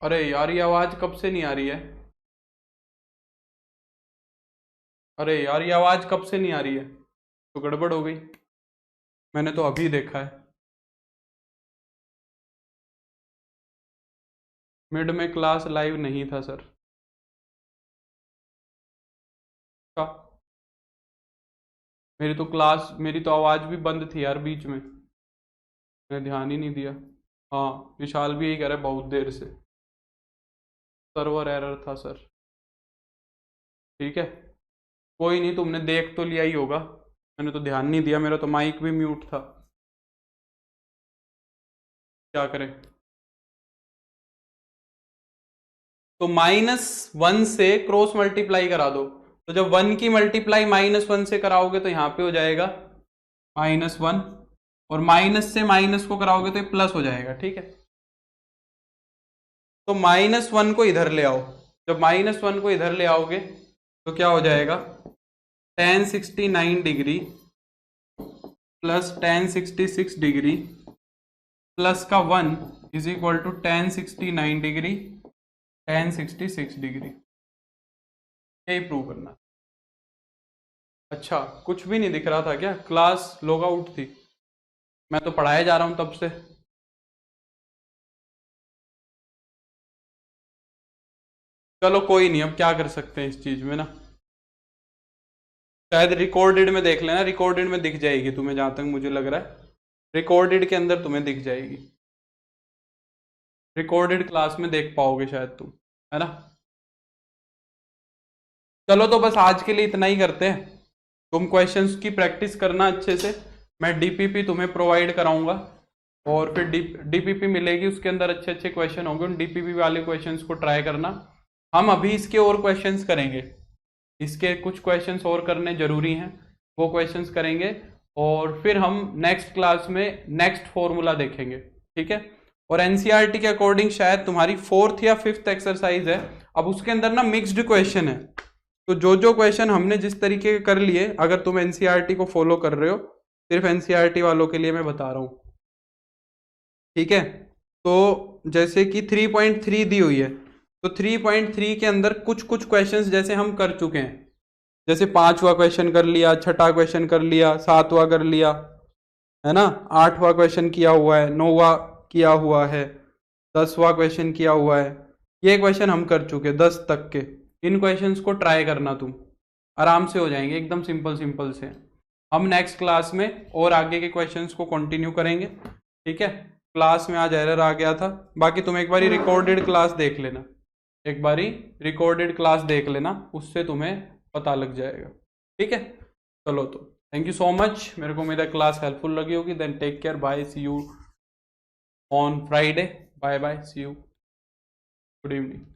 अरे यार ये आवाज कब से नहीं आ रही है? अरे यार ये आवाज कब से नहीं आ रही है? तो गड़बड़ हो गई। मैंने तो अभी देखा है। मिड में क्लास लाइव नहीं था सर। का मेरी तो आवाज भी बंद थी यार बीच में। मैंने ध्यान ही नहीं दिया। हाँ विशाल भी यही कह रहा है बहुत देर से। सर्वर एरर था सर। ठीक है, कोई नहीं, तुमने देख तो लिया ही होगा। मैंने तो ध्यान नहीं दिया, मेरा तो माइक भी म्यूट था। क्या करें? तो -1 से क्रॉस मल्टीप्लाई करा दो। तो जब 1 की मल्टीप्लाई -1 से कराओगे तो यहां पे हो जाएगा -1, और माइनस से माइनस को कराओगे तो ये प्लस हो जाएगा। ठीक है, तो -1 को इधर ले आओ। जब -1 को इधर ले आओगे तो क्या हो जाएगा? tan69 degree plus tan66 degree plus का 1 is equal to tan69 degree tan66 degree. यही प्रूव करना। अच्छा, कुछ भी नहीं दिख रहा था क्या? क्लास लॉग आउट थी। मैं तो पढ़ाया जा रहा हूं तब से। चलो कोई नहीं, अब क्या कर सकते हैं इस चीज में ना। शायद रिकॉर्डेड में देख लेना, रिकॉर्डेड में दिख जाएगी तुम्हें, जहां तक मुझे लग रहा है रिकॉर्डेड के अंदर तुम्हें दिख जाएगी। रिकॉर्डेड क्लास में देख पाओगे शायद तुम, है ना। चलो तो बस आज के लिए इतना ही करते हैं। तुम क्वेश्चंस की प्रैक्टिस करना अच्छे से। मैं डीपीपी तुम्हें प्रोवाइड कराऊंगा, और फिर डीपीपी मिलेगी, उसके अंदर अच्छे अच्छे क्वेश्चन होंगे। उन डीपीपी वाले क्वेश्चंस को ट्राई करना। हम अभी इसके और क्वेश्चंस करेंगे, इसके कुछ क्वेश्चंस और करने जरूरी हैं, वो क्वेश्चंस करेंगे। और फिर हम नेक्स्ट क्लास में नेक्स्ट फॉर्मूला देखेंगे। ठीक है, और एनसीईआरटी के अकॉर्डिंग शायद तुम्हारी 4th या 5th एक्सरसाइज है। अब उसके अंदर ना मिक्स्ड क्वेश्चन है, तो जो जो क्वेश्चन हमने जिस तरीके के कर लिए, अगर तुम एनसीईआरटी को फॉलो कर रहे हो, सिर्फ एनसीईआरटी वालों के लिए मैं बता रहा हूँ। ठीक है, तो जैसे कि 3.3 दी हुई है, तो 3.3 के अंदर कुछ कुछ क्वेश्चंस जैसे हम कर चुके हैं, जैसे 5वां क्वेश्चन कर लिया, 6ठा क्वेश्चन कर लिया, 7वां कर लिया, है ना, 8वां क्वेश्चन किया हुआ है, 9वां किया हुआ है, 10वां क्वेश्चन किया हुआ है। ये क्वेश्चन हम कर चुके 10 तक के। इन क्वेश्चंस को ट्राई करना, तुम आराम से हो जाएंगे, एकदम सिंपल सिंपल से। हम नेक्स्ट क्लास में और आगे के क्वेश्चंस को कंटिन्यू करेंगे। ठीक है, क्लास में आज एरर आ गया था। बाकी तुम एक बारी रिकॉर्डेड क्लास देख लेना, एक बारी रिकॉर्डेड क्लास देख लेना, उससे तुम्हें पता लग जाएगा। ठीक है, चलो तो थैंक यू सो मच। मेरे को उम्मीद है क्लास हेल्पफुल लगी होगी। Then take care, bye, see you on Friday. Bye bye, see you, good evening.